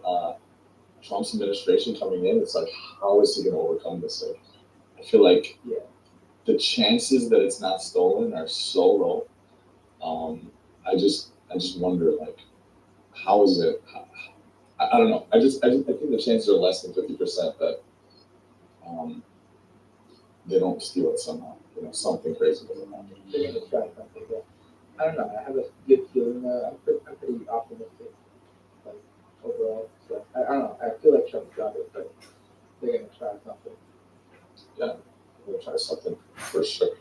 Trump's administration coming in. It's like, how is he going to overcome this? Like, I feel like the chances that it's not stolen are so low. I just wonder, like, how is it? I don't know. I think the chances are less than 50% that they don't steal it somehow. Something crazy doesn't happen. they're going to try something. Yeah. I don't know. I have a good feeling. I'm pretty optimistic, like overall. So I don't know. I feel like Trump's got it, but they're going to try something. Yeah, I'm gonna try something for sure.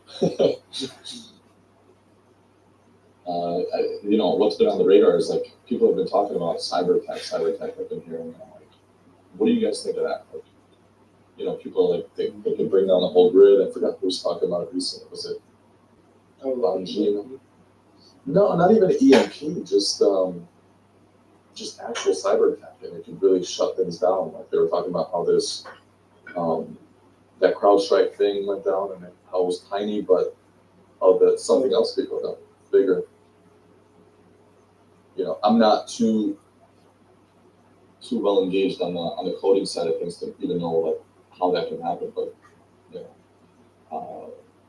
What's been on the radar is like people have been talking about cyber attack. I've been hearing, like, what do you guys think of that? Like, people are like they could bring down the whole grid. I forgot who was talking about it recently. Was it Bongino? No, not even EMP. Just actual cyber attack, and it could really shut things down. Like they were talking about how this that CrowdStrike thing went down, and how it was tiny, but how that something else could go down bigger. I'm not too well engaged on the coding side of things to even know like how that can happen, but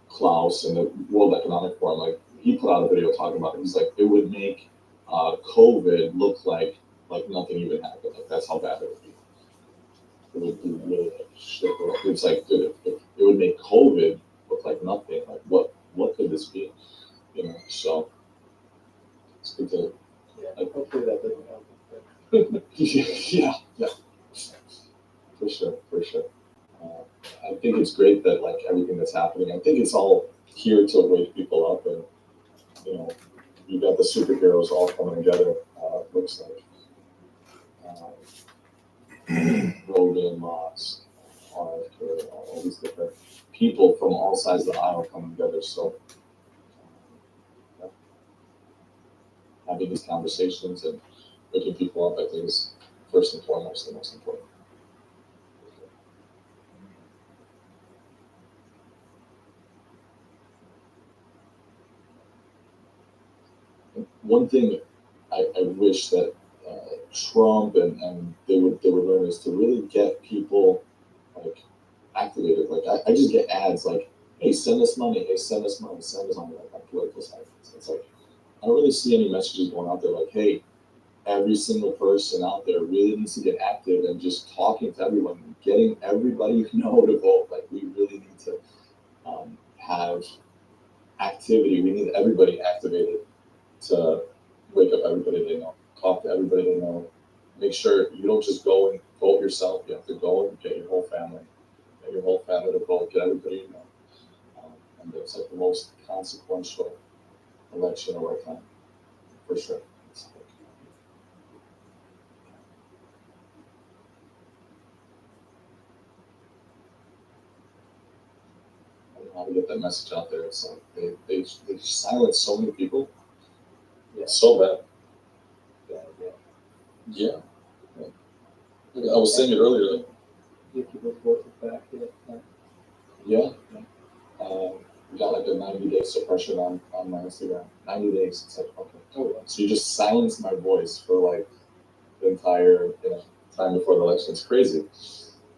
Klaus and the World Economic Forum, like he put out a video talking about it. He's like, it would make COVID look like nothing even happened. Like that's how bad it would be. It would be really like shit. It's like, dude, if it would make COVID look like nothing. Like what could this be? So it's good to. Yeah, hopefully that doesn't happen. Yeah, for sure. I think it's great that like everything that's happening. I think it's all here to wake people up, and you got the superheroes all coming together. Looks like Rogan, Musk, RFK, all these different people from all sides of the aisle coming together. So having these conversations and waking people up, I think, is first and foremost the most important. One thing I wish that Trump and they would learn is to really get people like activated. Like I just get ads like, hey, send us money, send us money, like on political sites. It's like I don't really see any messages going out there like, hey, every single person out there really needs to get active and just talking to everyone, getting everybody you know to vote. Like we really need to have activity. We need everybody activated to wake up everybody they know, talk to everybody they know. Make sure you don't just go and vote yourself. You have to go and get your whole family, to vote, get everybody you know. And it's like the most consequential election of our time, for sure. It's like, I don't know how to get that message out there. It's like they silence so many people. Yeah. So bad. Yeah. Yeah. I was saying it earlier. Give people's voices back. Yeah. We got like a 90-day suppression on my Instagram. 90 days. It's like, okay. Oh, So you just silence my voice for like the entire time before the election. It's crazy.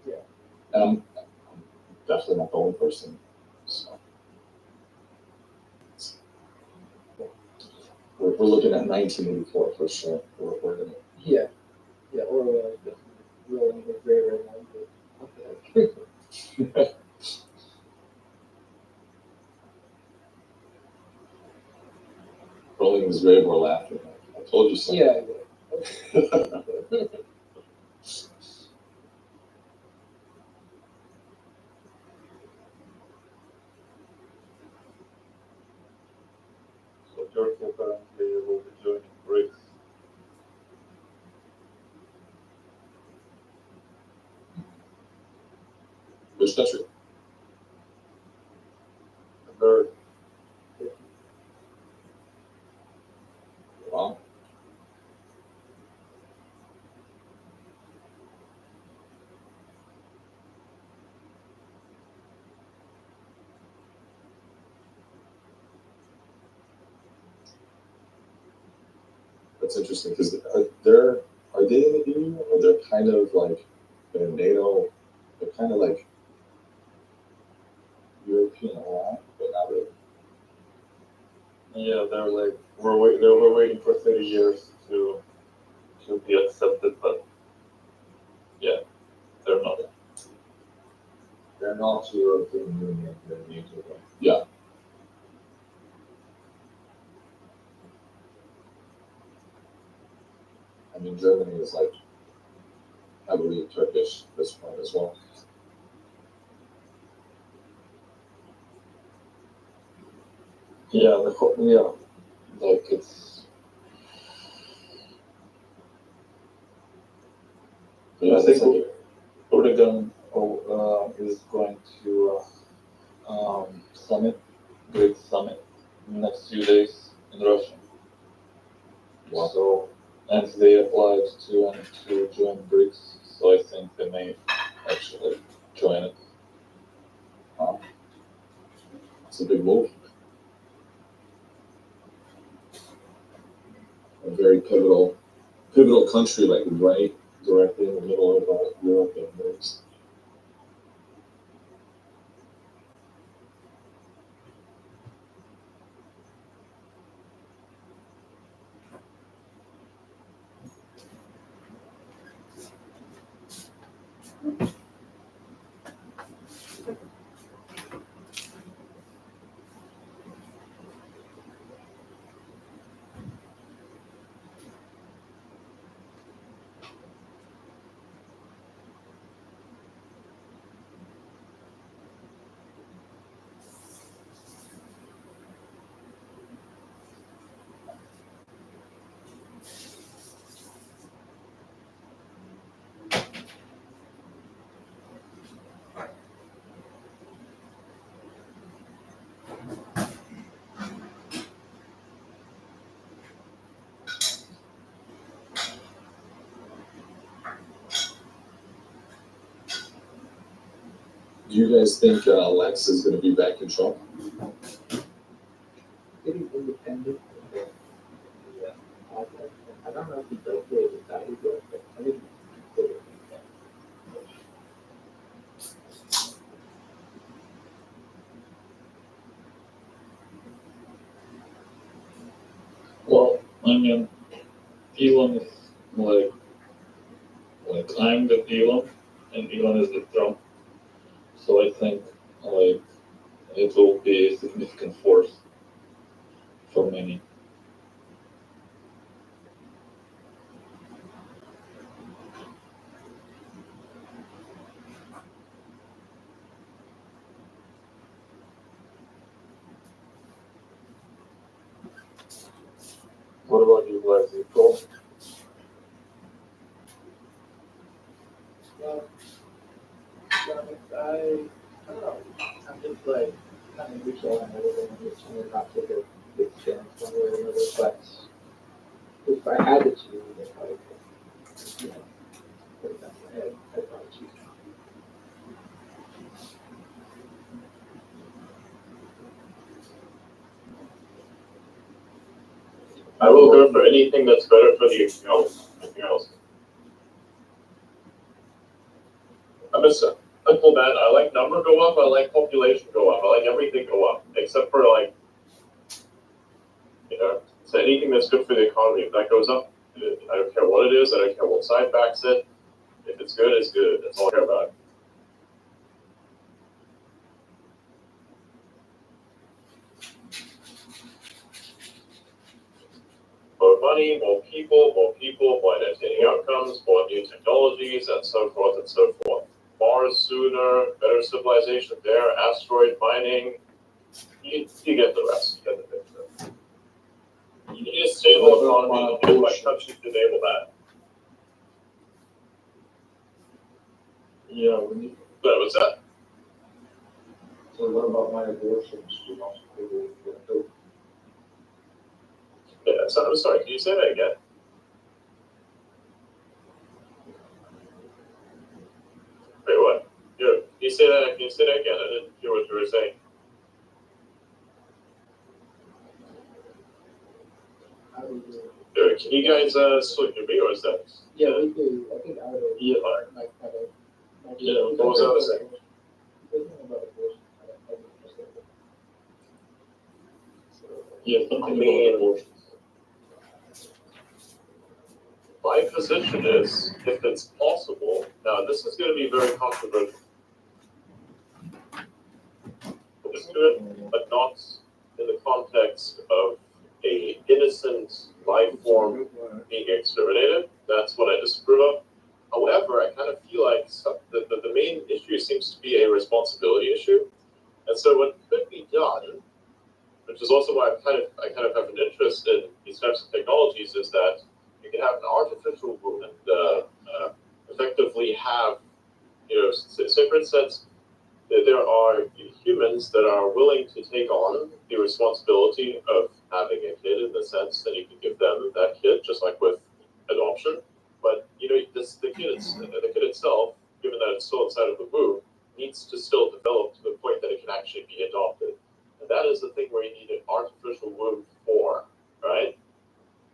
Yeah. And I'm definitely not the only person. So we're looking at 1984 for sure. We're gonna. yeah. Yeah, Orwell is just rolling his grave right now. But what the heck? Rolling his grave or laughing. I told you so. Yeah. So Turkey apparently will be joining BRICS. Which country? Third, Wow. That's interesting because are they in the EU or they're kind of like in NATO? They're kind of like European allied, but not really. yeah, they're like they were waiting for 30 years to be accepted, but yeah, they're not. They're not European Union, they're NATO. Yeah. I mean, Germany is like heavily Turkish at this point as well. Yeah, like it's. Yeah, I it's think like, Erdogan is going to great summit in the next few days in Russia. Wow. So, and they applied to join BRICS, so I think they may actually join it. it's a big move. A very pivotal country, like right directly in the middle of Europe and BRICS. Do you guys think Lex is going to be back in Trump? Getting independent. Yeah. I don't know if he's okay with that either, but I think he's considered. Well, I mean, Elon is like I'm the Elon, and Elon is the Trump. So I think like it will be a significant force for many. What about you guys? You go. Well, I don't know. I'm just like kind of neutral on everything. I'm just trying to not take a big stance one way or another. But if I had to choose, I would, you know, put it that way. I'd probably choose. I will go for anything that's better for the account. Anything else? I'm a simple man. I like number go up. I like population go up. I like everything go up, except for like, so anything that's good for the economy. If that goes up, I don't care what it is. I don't care what side backs it. If it's good, it's good. That's all I care about. More money, more people, more entertaining outcomes, more new technologies, and so forth and so forth. Mars sooner, better civilization there, asteroid mining. You get the rest. You get the picture. You need a stable economy. You my country to enable that. Yeah, we need. But what's that? So what about my abortions? You know, people do. Yeah, so, I'm sorry. Can you say that again? Wait, what? Yeah, can you say that? Can you say that again? I didn't hear what you were saying. Can you guys still hear me, or is that? Yeah, we do. I think I would. Yeah. Like kind of. Yeah, what was I saying? About abortion. I don't understand. Yeah, I mean, my position is, if it's possible, now this is going to be very controversial. It's good, but not in the context of a innocent life form being exterminated. That's what I disapprove of. However, I kind of feel like the main issue seems to be a responsibility issue. And so what could be done, which is also why I kind of have an interest in these types of technologies, is that you can have an artificial womb and effectively have, say for instance, there are humans that are willing to take on the responsibility of having a kid in the sense that you can give them that kid, just like with adoption. But the kid itself, given that it's still inside of the womb, needs to still develop to the point that it can actually be adopted. And that is the thing where you need an artificial womb for, right?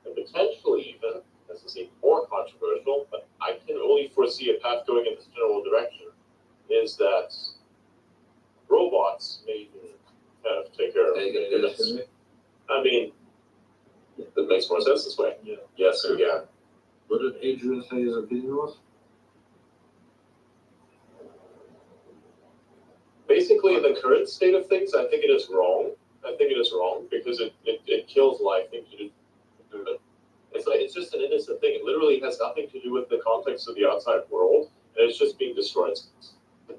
And potentially even, this is even more controversial, but I can only foresee a path going in this general direction, is that robots may even kind of take care of it. I mean, it makes more sense this way. Yeah. Yes, so yeah. What did Adrian say his opinion was? Basically, in the current state of things, I think it is wrong. I think it is wrong because it kills life. It's just an innocent thing. It literally has nothing to do with the context of the outside world, and it's just being destroyed.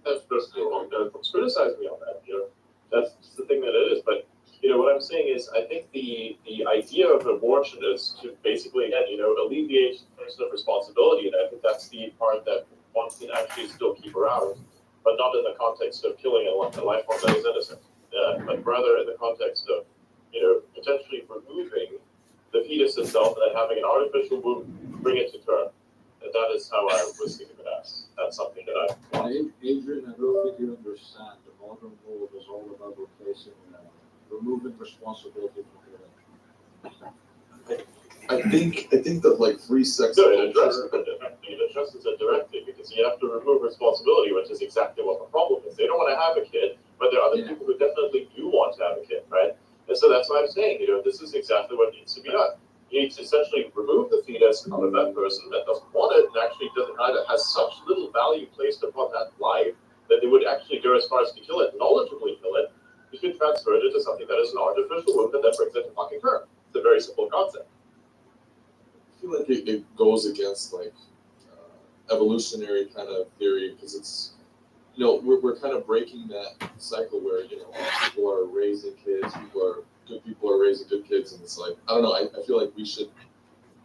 That's just wrong. Don't criticize me on that. That's just the thing that it is. But what I'm saying is, I think the idea of abortion is to basically, again, alleviate the person of responsibility, and I think that's the part that one can actually still keep around, but not in the context of killing a life form that is innocent, but rather in the context of, potentially removing the fetus itself and then having an artificial womb bring it to term. And that is how I was thinking of it as. That's something that I want. Adrian, I don't think you understand. The modern world is all about removing responsibility from parents. I think that like free sex No, it culture. addresses it directly because you have to remove responsibility, which is exactly what the problem is. They don't want to have a kid, but there are other people who definitely do want to have a kid, right? And so that's why I'm saying, this is exactly what needs to be done. You need to essentially remove the fetus out of that person that doesn't want it and actually has such little value placed upon that life that they would actually go as far as to kill it, knowledgeably kill it. You can transfer it into something that is an artificial womb that then brings it to fucking term. It's a very simple concept. I feel like it goes against like evolutionary kind of theory because it's we're kind of breaking that cycle where people are raising kids, good people are raising good kids, and it's like I don't know. I feel like we should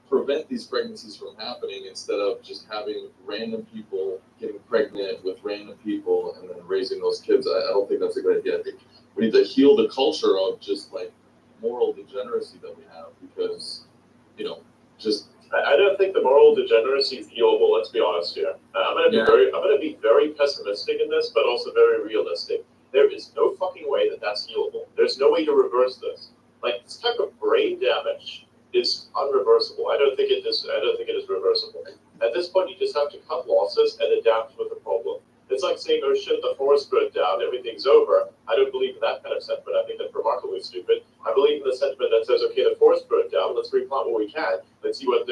prevent these pregnancies from happening instead of just having random people getting pregnant with random people and then raising those kids. I don't think that's a good idea. I think we need to heal the culture of just like moral degeneracy that we have because just I don't think the moral degeneracy is healable. Let's be honest here. I'm gonna be very pessimistic in this, but also very realistic. There is no fucking way that that's healable. There's no way to reverse this. Like this type of brain damage is unreversible. I don't think it is. I don't think it is reversible. At this point, you just have to cut losses and adapt with the problem. It's like saying, "Oh shit, the forest burnt down, everything's over." I don't believe in that kind of sentiment. I think that's remarkably stupid. I believe in the sentiment that says, "Okay, the forest burnt down. Let's replant what we can. Let's see what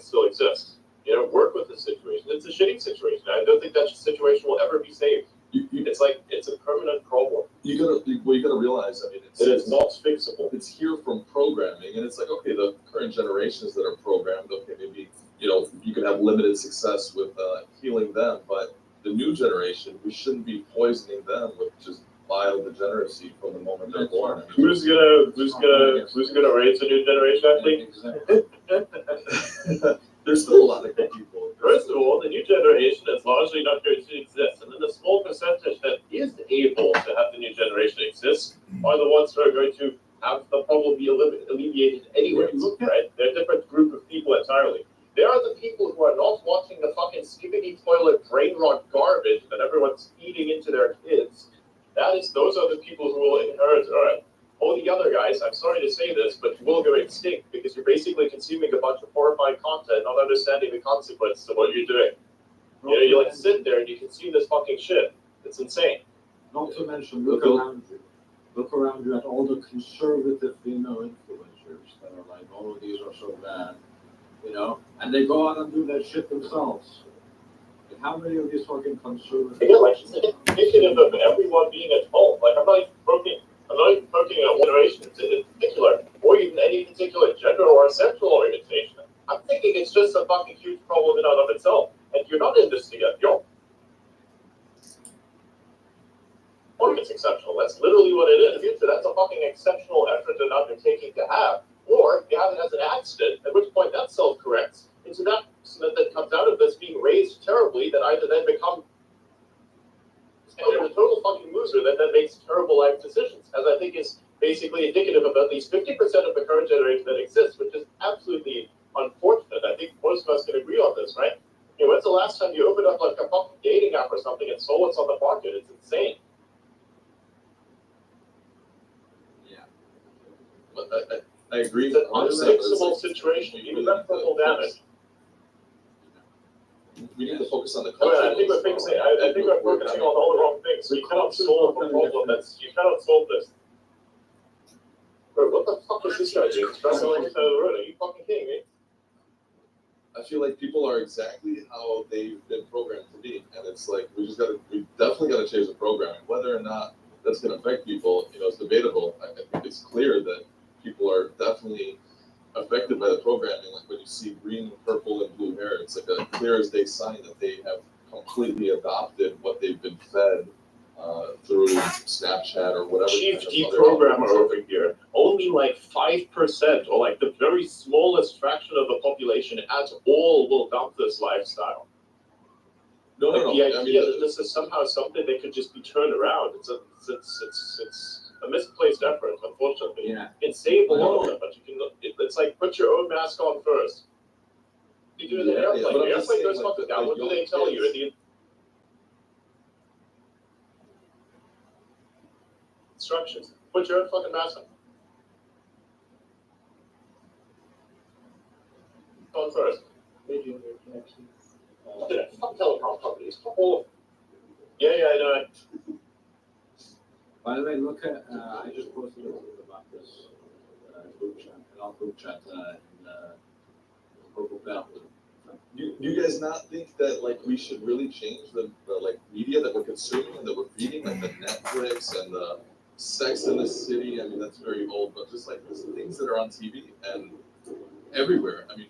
still exists." You know, work with the situation. It's a shitty situation. I don't think that situation will ever be saved. It's like it's a permanent problem. You gotta realize. I mean, It is not fixable. It's here from programming, and it's like, okay, the current generations that are programmed, okay, maybe you can have limited success with healing them, but the new generation, we shouldn't be poisoning them with just vile degeneracy from the moment they're born. I mean, Who's gonna raise the new generation? I think. There's still a lot of good people. First of all, the new generation is largely not going to exist, and then the small percentage that is able to have the new generation exist are the ones who are going to have the problem be alleviated anyways, right? They're a different group of people entirely. They are the people who are not watching the fucking skippity toilet brain rot garbage that everyone's feeding into their kids. Those are the people who will inherit Earth. All the other guys, I'm sorry to say this, but you will go extinct because you're basically consuming a bunch of horrifying content, not understanding the consequences of what you're doing. You like sit there and you consume this fucking shit. It's insane. Not to mention, look around you. Look around you at all the conservative female influencers that are like, all of these are so bad, and they go out and do that shit themselves. Like, how many of these fucking conservative? Again, like it's indicative of everyone being at fault. Like I'm not even poking a generation in particular, or even any particular gender or sexual orientation. I'm thinking it's just a fucking huge problem in and of itself. And you're not in this together. It's exceptional. That's literally what it is. That's a fucking exceptional effort and undertaking to have. Or you have it as an accident, at which point that self-corrects into that that comes out of this being raised terribly, that either then become a total fucking loser that then makes terrible life decisions, as I think is basically indicative of at least 50% of the current generation that exists, which is absolutely unfortunate. I think most of us can agree on this, right? When's the last time you opened up like a fucking dating app or something and saw what's on the market? It's insane. But I agree. It's an unfixable situation, irreparable damage. We need to focus on the I culture. think we're focusing on all the wrong things. You cannot solve a problem you cannot solve this. Bro, what the fuck is this guy doing? Stressing on the side of the road? Are you fucking kidding me? I feel like people are exactly how they've been programmed to be, and it's like we definitely got to change the programming. Whether or not that's going to affect people, it's debatable. I think it's clear that people are definitely affected by the programming. Like when you see green, purple, and blue hair, it's like a clear as day sign that they have completely adopted what they've been fed through Snapchat or whatever. Chief deprogrammer over here. Only like 5% or like the very smallest fraction of the population at all will adopt this lifestyle. No. The idea that this is somehow something that could just be turned around, it's a misplaced effort, unfortunately. Yeah. You can save a lot of it, but it's like put your own mask on first. You do it in the airplane. The airplane goes fucking down. What do they tell you? Instructions. Put your own fucking mask on first. Adrian, your connections. Fuck telecom companies. Yeah, I know it. By the way, look at, I just posted a little about this group chat, in Purple Belt. Do you guys not think that like we should really change the like media that we're consuming and that we're feeding, like the Netflix and the Sex in the City? I mean, that's very old, but just like the things that are on TV and everywhere. I mean,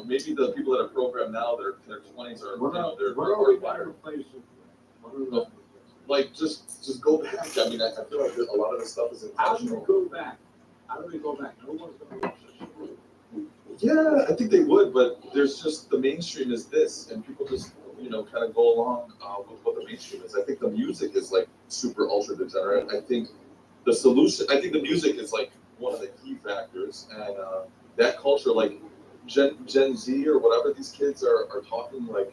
maybe the people that are programmed now, they're in their 20s or What are we going to replace it with? Like just go back. I mean, I feel like a lot of this stuff is How do we intentional. go back? No one's going to watch this. Yeah, I think they would, but there's just the mainstream is this, and people just kind of go along with what the mainstream is. I think the music is like super ultra degenerate. I think the music is like one of the key factors, and that culture, like Gen Z or whatever these kids are talking like,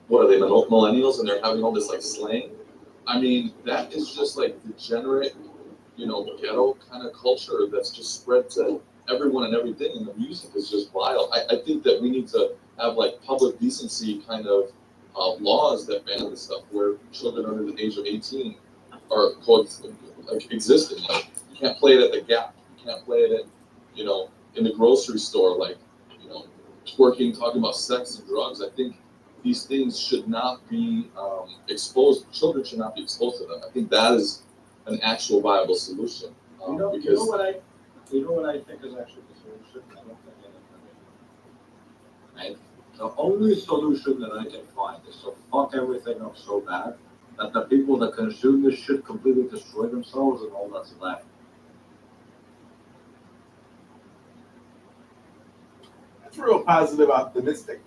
what are they, millennials, and they're having all this like slang. I mean, that is just like degenerate, ghetto kind of culture that's just spread to everyone and everything, and the music is just wild. I think that we need to have like public decency kind of laws that ban this stuff, where children under the age of 18 are like existing. Like you can't play it at the Gap, you can't play it in the grocery store, like twerking, talking about sex and drugs. I think these things should not be exposed. Children should not be exposed to them. I think that is an actual viable solution. Because what I think is actually the solution? I don't think anything. Right? The only solution that I can find is to fuck everything up so bad that the people that consume this shit completely destroy themselves and all that's left. That's real positive, optimistic.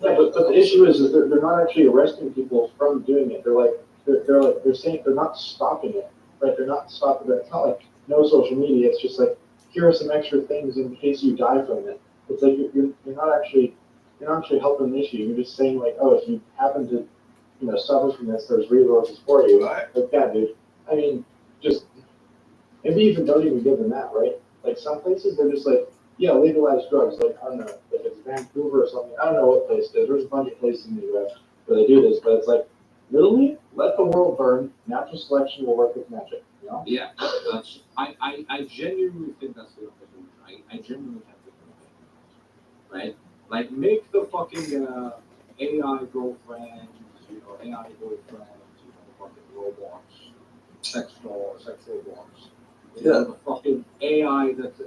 Yeah, but the issue is they're not actually arresting people from doing it. They're saying they're not stopping it, right? They're not stopping it. It's not like no social media. It's just like, here are some extra things in case you die from it. It's like you're not actually helping the issue. You're just saying like, oh, if you happen to suffer from this, there's resources for you. Right. Like, yeah, dude. I mean, just maybe even don't even give them that, right? Like some places they're just like, yeah, legalize drugs. Like I don't know, if it's Vancouver or something. I don't know what place it is. There's a bunch of places in the U.S. where they do this, but it's like, literally, let the world burn. Natural selection will work with magic. Yeah, that's. I genuinely think that's the solution. I genuinely think that's right. Like make the fucking AI girlfriends, fucking robots, sexual robots. The fucking AI that's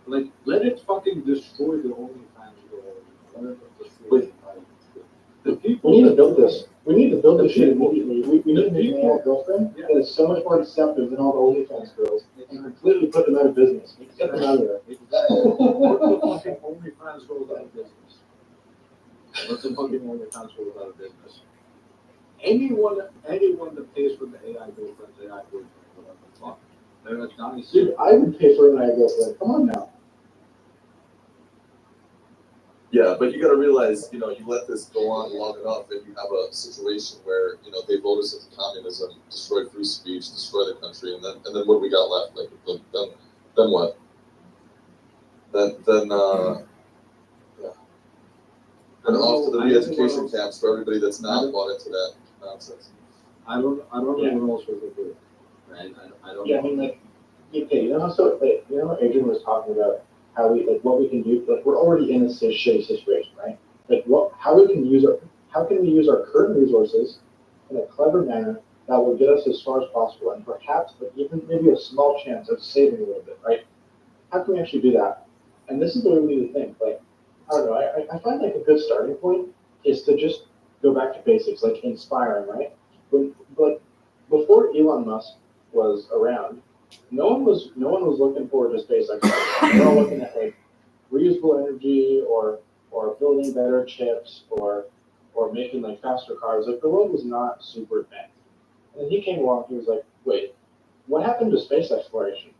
like, let it fucking destroy the OnlyFans girl. Let it destroy the people. We need to build this. We need to build this shit immediately. We need to make an AI girlfriend that is so much more deceptive than all the OnlyFans girls and completely put them out of business. Get them out of there. Put the fucking OnlyFans girls out of business. Let the fucking OnlyFans girls out of business. Anyone that pays for the AI girlfriend, whatever the fuck, they're a nice. Dude, I would pay for an AI girlfriend. Come on now. yeah, but you got to realize, you let this go on long enough, and you have a situation where they vote us into communism, destroy free speech, destroy the country, and then what do we got left? Like then what? Then yeah. And off to the re-education camps for everybody that's not bought into that nonsense. I don't know what else we could do. Right? I don't. Yeah, I mean, like, okay, Adrian was talking about how what we can do. Like, we're already in a shitty situation, right? Like, how can we use our current resources in a clever manner that will get us as far as possible, and perhaps, like, even maybe a small chance of saving a little bit, right? How can we actually do that? And this is the way we need to think. Like, I don't know. I find like a good starting point is to just go back to basics, like inspiring, right? But before Elon Musk was around, no one was looking for just space exploration. They're all looking at like reusable energy or building better chips or making like faster cars. Like the world was not super advanced. And then he came along. He was like, wait, what happened to space exploration?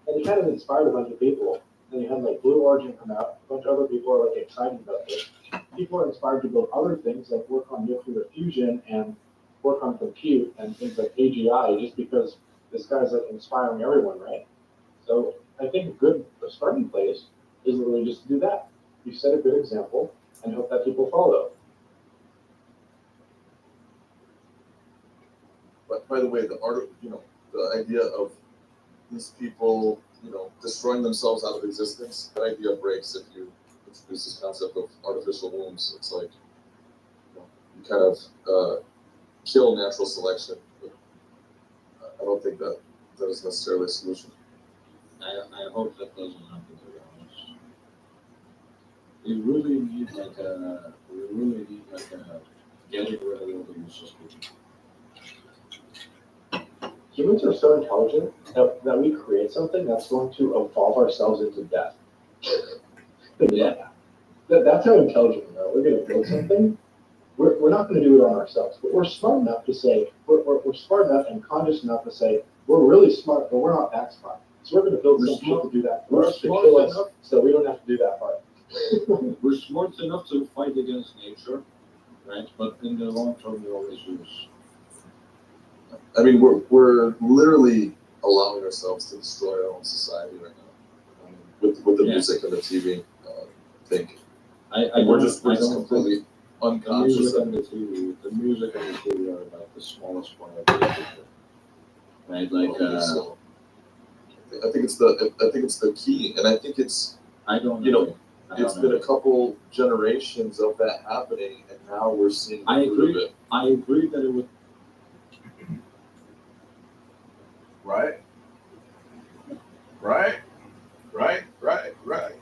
And he kind of inspired a bunch of people. And you had like Blue Origin come out. A bunch of other people are like excited about this. People are inspired to build other things like work on nuclear fusion and work on compute and things like AGI, just because this guy's like inspiring everyone, right? So I think a starting place is really just to do that. You set a good example and hope that people follow. But by the way, the idea of these people, destroying themselves out of existence, that idea breaks if you introduce this concept of artificial wombs. It's like, you kind of kill natural selection. But I don't think that is necessarily a solution. I hope that doesn't happen, to be honest. We really need like a getting rid of all the useless people. Humans are so intelligent that we create something that's going to evolve ourselves into death. Yeah. That's how intelligent we are. We're going to build something. We're not going to do it on ourselves, but we're smart enough to say, we're smart enough and conscious enough to say, we're really smart, but we're not that smart. So we're going to build We're something smart. to do that We're for us, to smart kill us, enough. so we don't have to do that part. We're smart enough to fight against nature, right? But in the long term, we always lose. I mean, we're literally allowing ourselves to destroy our own society right now, with the Yeah. music and the TV thing. I We're don't- just I don't completely think unconscious. the Of, music and the TV are like the smallest part of the picture, right? Like, so, I think it's the key, and I think it's I don't you know, agree. I don't it's been a agree. couple generations of that happening, and now we're seeing the I fruit of agree. it. I agree that it would. Right? Right? Right? Right? Right?